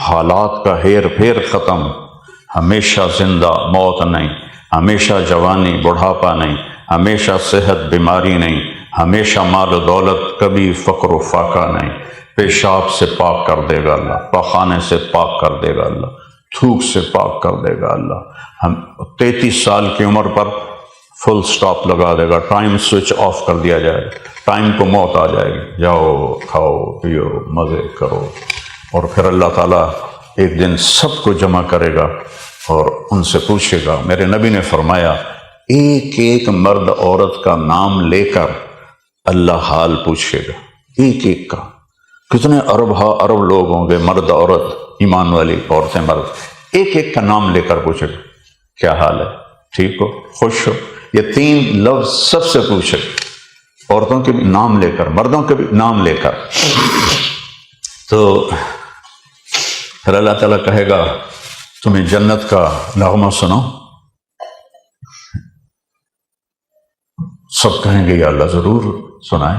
حالات کا ہیر پھیر ختم، ہمیشہ زندہ موت نہیں، ہمیشہ جوانی بڑھاپا نہیں، ہمیشہ صحت بیماری نہیں، ہمیشہ مال و دولت، کبھی فقر و فاقہ نہیں۔ پیشاب سے پاک کر دے گا اللہ، پاخانے سے پاک کر دے گا اللہ، تھوک سے پاک کر دے گا اللہ۔ ہم 33 سال کی عمر پر فل سٹاپ لگا دے گا، ٹائم سوئچ آف کر دیا جائے گا، ٹائم کو موت آ جائے گی، جاؤ کھاؤ پیو مزے کرو۔ اور پھر اللہ تعالیٰ ایک دن سب کو جمع کرے گا اور ان سے پوچھے گا۔ میرے نبی نے فرمایا ایک ایک مرد عورت کا نام لے کر اللہ حال پوچھے گا، ایک ایک کا۔ کتنے ارب لوگ ہوں گے، مرد عورت، ایمان والی عورتیں مرد، ایک ایک کا نام لے کر پوچھے گا کیا حال ہے، ٹھیک ہو، خوش ہو۔ یہ 3 لفظ سب سے پوچھے گا، عورتوں کے بھی نام لے کر، مردوں کے بھی نام لے کر۔ تو پھر اللہ تعالیٰ کہے گا تمہیں جنت کا نغمہ سنو؟ سب کہیں گے یا اللہ ضرور سنائیں۔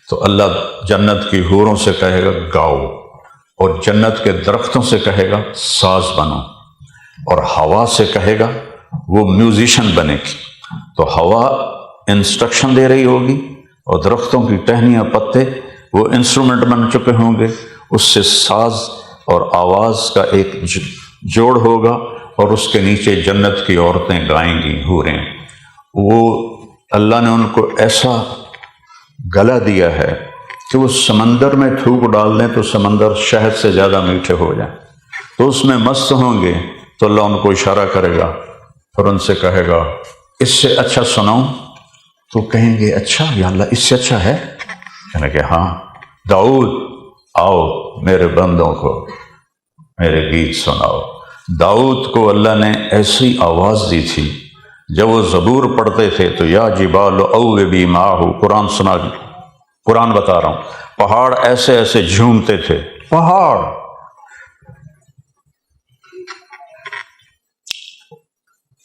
تو اللہ جنت کی حوروں سے کہے گا گاؤ، اور جنت کے درختوں سے کہے گا ساز بنو، اور ہوا سے کہے گا وہ میوزیشن بنے گی۔ تو ہوا انسٹرکشن دے رہی ہوگی، اور درختوں کی ٹہنیاں پتے وہ انسٹرومنٹ بن چکے ہوں گے، اس سے ساز اور آواز کا ایک جوڑ ہوگا، اور اس کے نیچے جنت کی عورتیں گائیں گی، حوریں۔ وہ اللہ نے ان کو ایسا گلا دیا ہے کہ وہ سمندر میں تھوک ڈال دیں تو سمندر شہد سے زیادہ میٹھے ہو جائیں، تو اس میں مست ہوں گے۔ تو اللہ ان کو اشارہ کرے گا، پھر ان سے کہے گا اس سے اچھا سناؤں؟ تو کہیں گے اچھا یا اللہ اس سے اچھا ہے؟ کہنے کہ ہاں، داؤد آؤ میرے بندوں کو میرے گیت سناؤ۔ داؤد کو اللہ نے ایسی آواز دی تھی، جب وہ زبور پڑھتے تھے تو یا جبال اوبی معہ، قرآن بتا رہا ہوں، پہاڑ ایسے ایسے جھومتے تھے، پہاڑ۔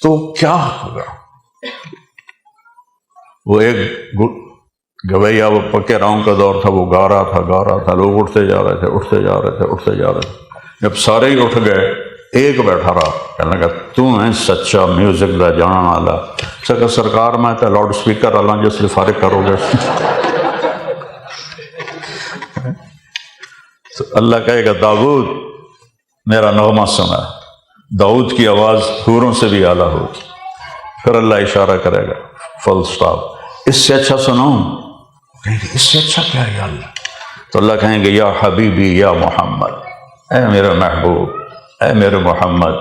تو کیا ہوگا؟ وہ ایک گویا، وہ پکے راؤں کا دور تھا، وہ گا رہا تھا، لوگ اٹھتے جا رہے تھے۔ جب سارے ہی اٹھ گئے، ایک بیٹھا رہا، کہنے لگا تو ہے سچا میوزک دا جان والا۔ سرکار میں تو لاؤڈ سپیکر والا جس لیے فارغ کرو گے۔ تو اللہ کہے گا داؤد میرا نغمہ سنا۔ داؤد کی آواز حوروں سے بھی اعلیٰ ہوگی۔ پھر اللہ اشارہ کرے گا، فل سٹاپ، اس سے اچھا سناؤں؟ کہیں گے اس سے اچھا کیا ہے یا اللہ؟ تو اللہ کہیں گے یا حبیبی یا محمد، اے میرے محبوب، اے میرے محمد،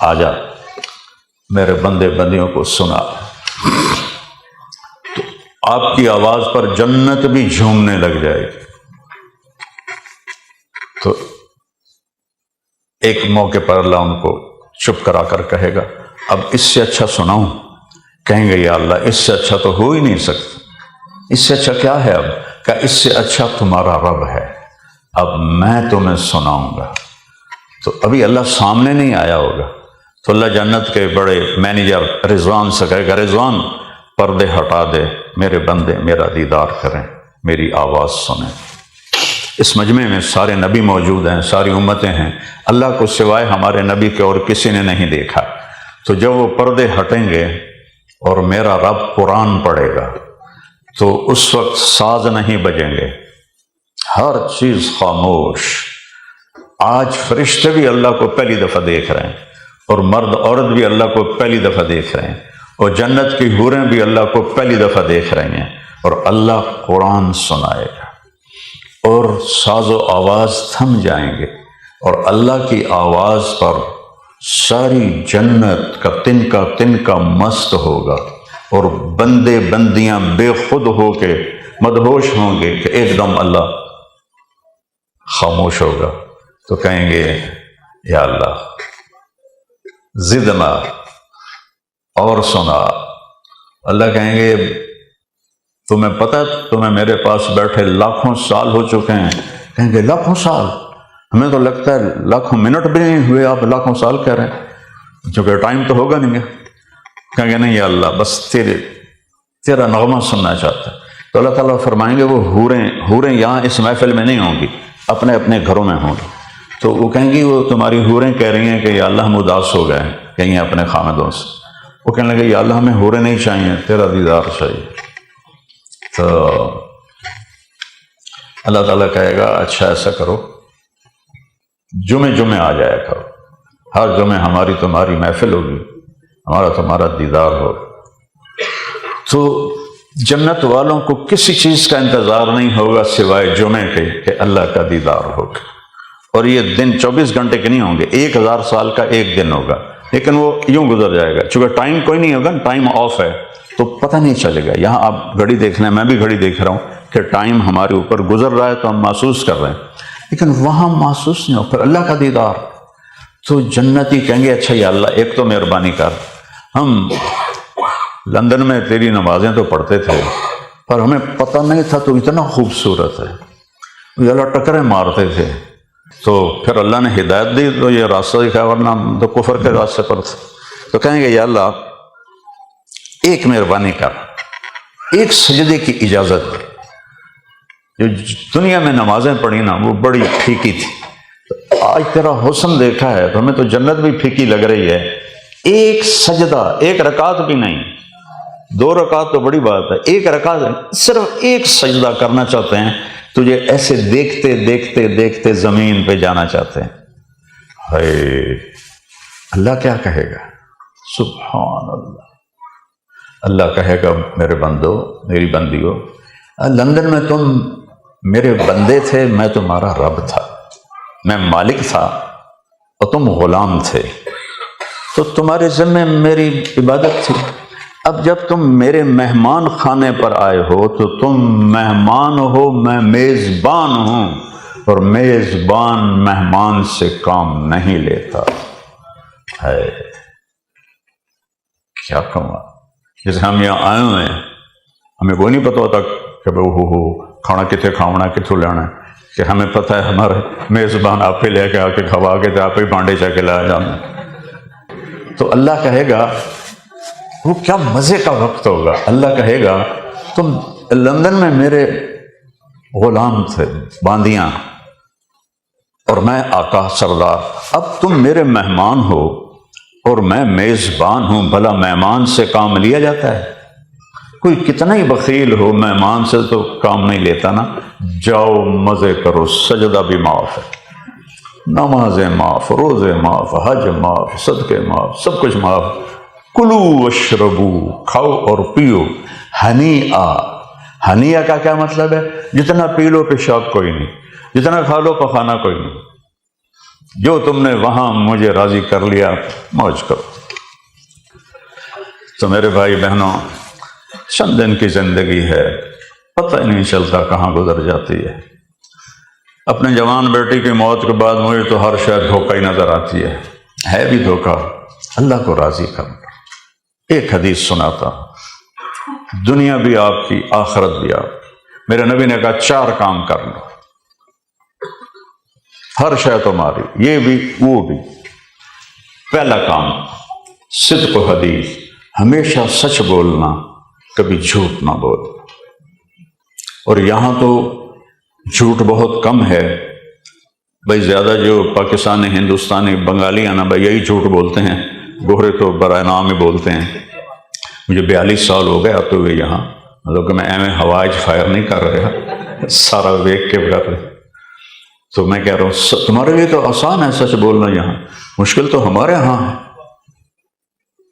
آجا میرے بندے بندیوں کو سنا۔ تو آپ کی آواز پر جنت بھی جھومنے لگ جائے گی۔ تو ایک موقع پر اللہ ان کو چپ کرا کر کہے گا اب اس سے اچھا سناؤں؟ کہیں گے یا اللہ اس سے اچھا تو ہو ہی نہیں سکتا۔ اس سے اچھا کیا ہے؟ اب کہ اس سے اچھا تمہارا رب ہے، اب میں تمہیں سناؤں گا۔ تو ابھی اللہ سامنے نہیں آیا ہوگا، تو اللہ جنت کے بڑے مینیجر رضوان سے کہے گا رضوان پردے ہٹا دے، میرے بندے میرا دیدار کریں، میری آواز سنیں۔ اس مجمع میں سارے نبی موجود ہیں، ساری امتیں ہیں، اللہ کو سوائے ہمارے نبی کے اور کسی نے نہیں دیکھا۔ تو جب وہ پردے ہٹیں گے اور میرا رب قرآن پڑھے گا تو اس وقت ساز نہیں بجیں گے، ہر چیز خاموش۔ آج فرشتے بھی اللہ کو پہلی دفعہ دیکھ رہے ہیں، اور مرد عورت بھی اللہ کو پہلی دفعہ دیکھ رہے ہیں، اور جنت کی حوریں بھی اللہ کو پہلی دفعہ دیکھ رہی ہیں، اور اللہ قرآن سنائے گا، اور ساز و آواز تھم جائیں گے، اور اللہ کی آواز پر ساری جنت کا تنکا مست ہوگا، اور بندے بندیاں بے خود ہو کے مدہوش ہوں گے کہ ایک دم اللہ خاموش ہوگا۔ تو کہیں گے یا اللہ زدنا، اور سنا۔ اللہ کہیں گے تمہیں پتہ تمہیں میرے پاس بیٹھے لاکھوں سال ہو چکے ہیں؟ کہیں گے لاکھوں سال؟ ہمیں تو لگتا ہے لاکھوں منٹ بھی نہیں ہوئے، آپ لاکھوں سال کہہ رہے ہیں، چونکہ ٹائم تو ہوگا نہیں۔ کہیں گے نہیں یا اللہ بس تیرا نغمہ سننا چاہتا ہے۔ تو اللہ تعالیٰ فرمائیں گے وہ حوریں یہاں اس محفل میں نہیں ہوں گی، اپنے اپنے گھروں میں ہوں، تو وہ کہیں گی وہ تمہاری حوریں کہہ رہی ہیں کہ یا اللہ ہم اداس ہو گئے ہیں کہیں اپنے خامدوں سے، وہ کہنے لگے یا اللہ ہمیں حوریں نہیں چاہیے، تیرا دیدار چاہیے۔ تو اللہ تعالیٰ کہے گا اچھا ایسا کرو، جمعے آ جایا کرو، ہر جمعے ہماری تمہاری محفل ہوگی، ہمارا تمہارا دیدار ہو۔ تو جنت والوں کو کسی چیز کا انتظار نہیں ہوگا سوائے جمعے کے کہ اللہ کا دیدار ہوگا، اور یہ دن 24 گھنٹے کے نہیں ہوں گے، 1000 سال کا ایک دن ہوگا، لیکن وہ یوں گزر جائے گا، چونکہ ٹائم کوئی نہیں ہوگا، ٹائم آف ہے تو پتہ نہیں چلے گا۔ یہاں آپ گھڑی دیکھ لیں، میں بھی گھڑی دیکھ رہا ہوں کہ ٹائم ہمارے اوپر گزر رہا ہے تو ہم محسوس کر رہے ہیں، لیکن وہاں محسوس نہیں ہو۔ پھر اللہ کا دیدار، تو جنتی کہیں گے اچھا یا اللہ ایک تو مہربانی کر، ہم لندن میں تیری نمازیں تو پڑھتے تھے پر ہمیں پتہ نہیں تھا تو اتنا خوبصورت ہے، یا اللہ ٹکریں مارتے تھے، تو پھر اللہ نے ہدایت دی تو یہ راستہ دکھایا، ورنہ ہم تو کفر کے راستے پر تھے۔ تو کہیں گے یا اللہ ایک مہربانی کر، ایک سجدے کی اجازت دے۔ جو دنیا میں نمازیں پڑھی نا وہ بڑی پھیکی تھی، آج تیرا حسن دیکھا ہے تو ہمیں تو جنت بھی پھیکی لگ رہی ہے، ایک سجدہ، ایک رکعت بھی نہیں، 2 رکعت تو بڑی بات ہے، ایک رکعت، صرف ایک سجدہ کرنا چاہتے ہیں، تجھے ایسے دیکھتے دیکھتے دیکھتے زمین پہ جانا چاہتے ہیں۔ ہائے اللہ کیا کہے گا؟ سبحان اللہ، اللہ کہے گا میرے بندو، میری بندیو، لندن میں تم میرے بندے تھے، میں تمہارا رب تھا، میں مالک تھا اور تم غلام تھے، تو تمہارے ذمہ میری عبادت تھی۔ اب جب تم میرے مہمان خانے پر آئے ہو تو تم مہمان ہو، میں میزبان ہوں، اور میزبان مہمان سے کام نہیں لیتا ہے۔ کیا کمال! جیسے ہم یہاں آئے ہوئے ہیں، ہمیں کوئی نہیں پتا ہوتا کہ ہو کھانا کتنے کھاونا کتوں لینا ہے، کہ ہمیں پتہ ہے ہمارے میزبان آپ پہ لے کے آ کے کھوا کے تو آپ ہی بانڈے چا کے لایا جانا۔ تو اللہ کہے گا وہ کیا مزے کا وقت ہوگا، اللہ کہے گا تم لندن میں میرے غلام تھے، باندیاں، اور میں آقا سردار، اب تم میرے مہمان ہو اور میں میزبان ہوں، بھلا مہمان سے کام لیا جاتا ہے؟ کوئی کتنا ہی بخیل ہو مہمان سے تو کام نہیں لیتا نا۔ جاؤ مزے کرو، سجدہ بھی معاف ہے، نمازیں معاف، روزے معاف، حج معاف، صدقے معاف، سب کچھ معاف۔ کلو واشربو، کھاؤ اور پیو، ہنیئا، ہنیئا کا کیا مطلب ہے؟ جتنا پی لو پیشاب کوئی نہیں، جتنا کھا لو پخانا کوئی نہیں، جو تم نے وہاں مجھے راضی کر لیا موج کرو۔ تو میرے بھائی بہنوں، چند دن کی زندگی ہے، پتہ ہی نہیں چلتا کہاں گزر جاتی ہے۔ اپنے جوان بیٹی کی موت کے بعد مجھے تو ہر شاید دھوکہ ہی نظر آتی ہے بھی دھوکہ، اللہ کو راضی کرنا۔ ایک حدیث سناتا، دنیا بھی آپ کی، آخرت بھی آپ کی۔ میرے نبی نے کہا 4 کام کر لو، ہر شے تمہاری، یہ بھی وہ بھی۔ پہلا کام صدق و حدیث، ہمیشہ سچ بولنا، کبھی جھوٹ نہ بول۔ اور یہاں تو جھوٹ بہت کم ہے بھائی، زیادہ جو پاکستانی، ہندوستانی، بنگالی ہیں نا بھائی یہی جھوٹ بولتے ہیں، گورے تو برائے نام ہی بولتے ہیں۔ مجھے 42 سال ہو گئے آتے ہوئے یہاں، مطلب کہ میں ایویں ہوائج فائر نہیں کر رہا، سارا دیکھ کے کر رہے۔ تو میں کہہ رہا ہوں تمہارے لیے تو آسان ہے سچ بولنا، یہاں مشکل تو ہمارے ہاں ہے،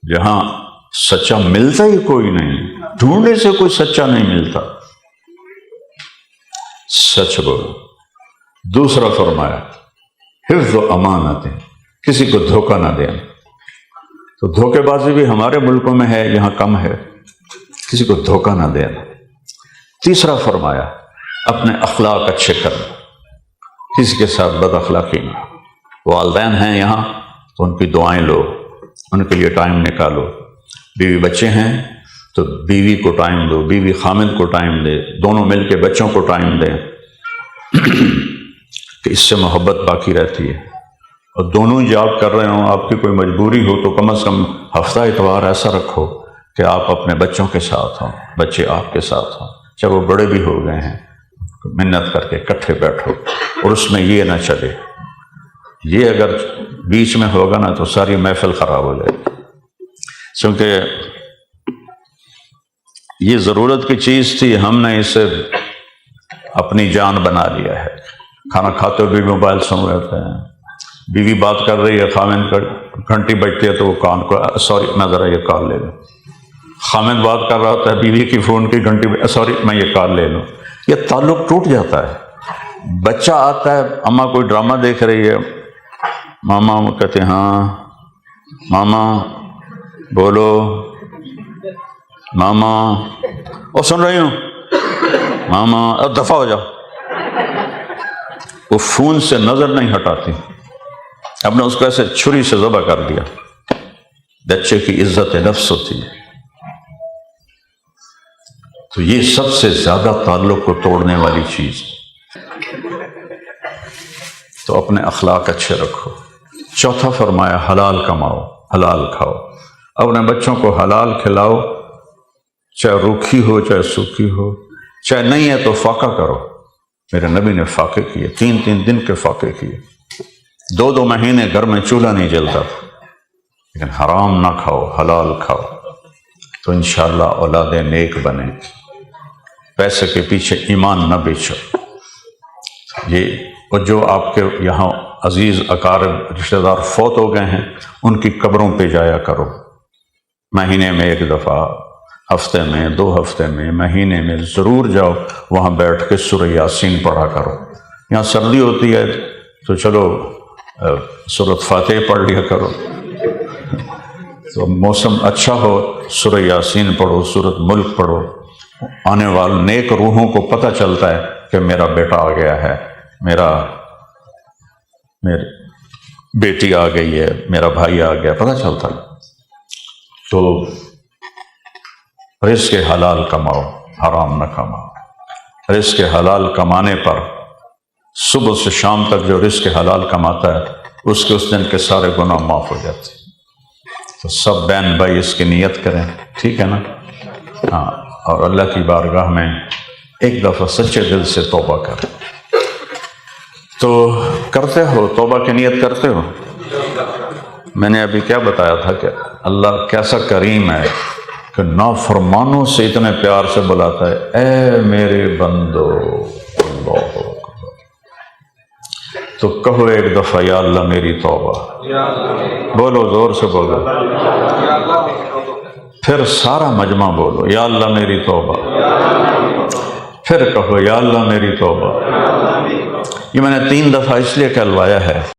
جہاں سچا ملتا ہی کوئی نہیں، ڈھونڈنے سے کوئی سچا نہیں ملتا۔ سچ بولو۔ دوسرا فرمایا حفظ و امانت، کسی کو دھوکہ نہ دینا۔ تو دھوکے بازی بھی ہمارے ملکوں میں ہے، یہاں کم ہے، کسی کو دھوکہ نہ دینا۔ تیسرا فرمایا اپنے اخلاق اچھے کرنا، کسی کے ساتھ بد اخلاقی نہ۔ والدین ہیں یہاں تو ان کی دعائیں لو، ان کے لیے ٹائم نکالو۔ بیوی بچے ہیں تو بیوی کو ٹائم دو، بیوی خامد کو ٹائم دے، دونوں مل کے بچوں کو ٹائم دیں کہ اس سے محبت باقی رہتی ہے۔ اور دونوں جاب کر رہے ہوں، آپ کی کوئی مجبوری ہو تو کم از کم ہفتہ اتوار ایسا رکھو کہ آپ اپنے بچوں کے ساتھ ہوں، بچے آپ کے ساتھ ہوں، چاہے وہ بڑے بھی ہو گئے ہیں، محنت کر کے اکٹھے بیٹھو۔ اور اس میں یہ نہ چلے. یہ اگر بیچ میں ہوگا نا تو ساری محفل خراب ہو جائے گی، کیونکہ یہ ضرورت کی چیز تھی، ہم نے اسے اپنی جان بنا لیا ہے. کھانا کھاتے ہوئے بھی موبائل سن رہتے ہیں، بیوی بات کر رہی ہے، خامند گھنٹی بجتی ہے تو وہ کان کو سوری میں ذرا یہ کال لے لوں، خامند بات کر رہا ہوتا ہے، بیوی کی فون کی گھنٹی سوری میں یہ کال لے لوں. یہ تعلق ٹوٹ جاتا ہے. بچہ آتا ہے، اماں کوئی ڈرامہ دیکھ رہی ہے، ماما وہ کہتے ہیں ہاں ماما بولو ماما، اور سن رہی ہوں ماما، اب دفع ہو جاؤ. وہ فون سے نظر نہیں ہٹاتی. اب نے اس کو ایسے چھری سے ذبح کر دیا. بچے کی عزت نفس ہوتی ہے. تو یہ سب سے زیادہ تعلق کو توڑنے والی چیز. تو اپنے اخلاق اچھے رکھو. چوتھا فرمایا حلال کماؤ، حلال کھاؤ. اپنے بچوں کو حلال کھلاؤ، چاہے روکھی ہو چاہے سوکھی ہو، چاہے نہیں ہے تو فاقہ کرو. میرے نبی نے فاقے کیے، 3 دن کے فاقے کیے. 2 مہینے گھر میں چولہا نہیں جلتا تھا. لیکن حرام نہ کھاؤ، حلال کھاؤ تو انشاءاللہ اولاد نیک بنے گی. پیسے کے پیچھے ایمان نہ بیچو. یہ اور جو آپ کے یہاں عزیز اقارب رشتہ دار فوت ہو گئے ہیں ان کی قبروں پہ جایا کرو. مہینے میں 1 دفعہ، ہفتے میں 2 ہفتے میں، مہینے میں ضرور جاؤ. وہاں بیٹھ کے سورہ یاسین پڑھا کرو. یہاں سردی ہوتی ہے تو چلو سورۃ فاتح پڑھ لیا کرو. تو موسم اچھا ہو سورہ یاسین پڑھو، سورۃ ملک پڑھو. آنے والے نیک روحوں کو پتہ چلتا ہے کہ میرا بیٹا آ گیا ہے، میری بیٹی آ گئی ہے، میرا بھائی آ گیا، پتہ چلتا ہے. تو رزق حلال کماؤ، حرام نہ کماؤ. رزق حلال کمانے پر صبح سے شام تک جو رزق حلال کماتا ہے اس دن کے سارے گناہ معاف ہو جاتے ہیں. تو سب بہن بھائی اس کی نیت کریں، ٹھیک ہے نا؟ ہاں، اور اللہ کی بارگاہ میں ایک دفعہ سچے دل سے توبہ کریں. تو کرتے ہو توبہ کی نیت کرتے ہو؟ میں نے ابھی کیا بتایا تھا کہ اللہ کیسا کریم ہے کہ نافرمانوں سے اتنے پیار سے بلاتا ہے، اے میرے بندو. اللہ اکبر. تو کہو ایک دفعہ یا اللہ میری توبہ. بولو، زور سے بولو. پھر سارا مجمع بولو یا اللہ میری توبہ. پھر کہو یا اللہ میری توبہ. یہ میں نے 3 دفعہ اس لیے کہلوایا ہے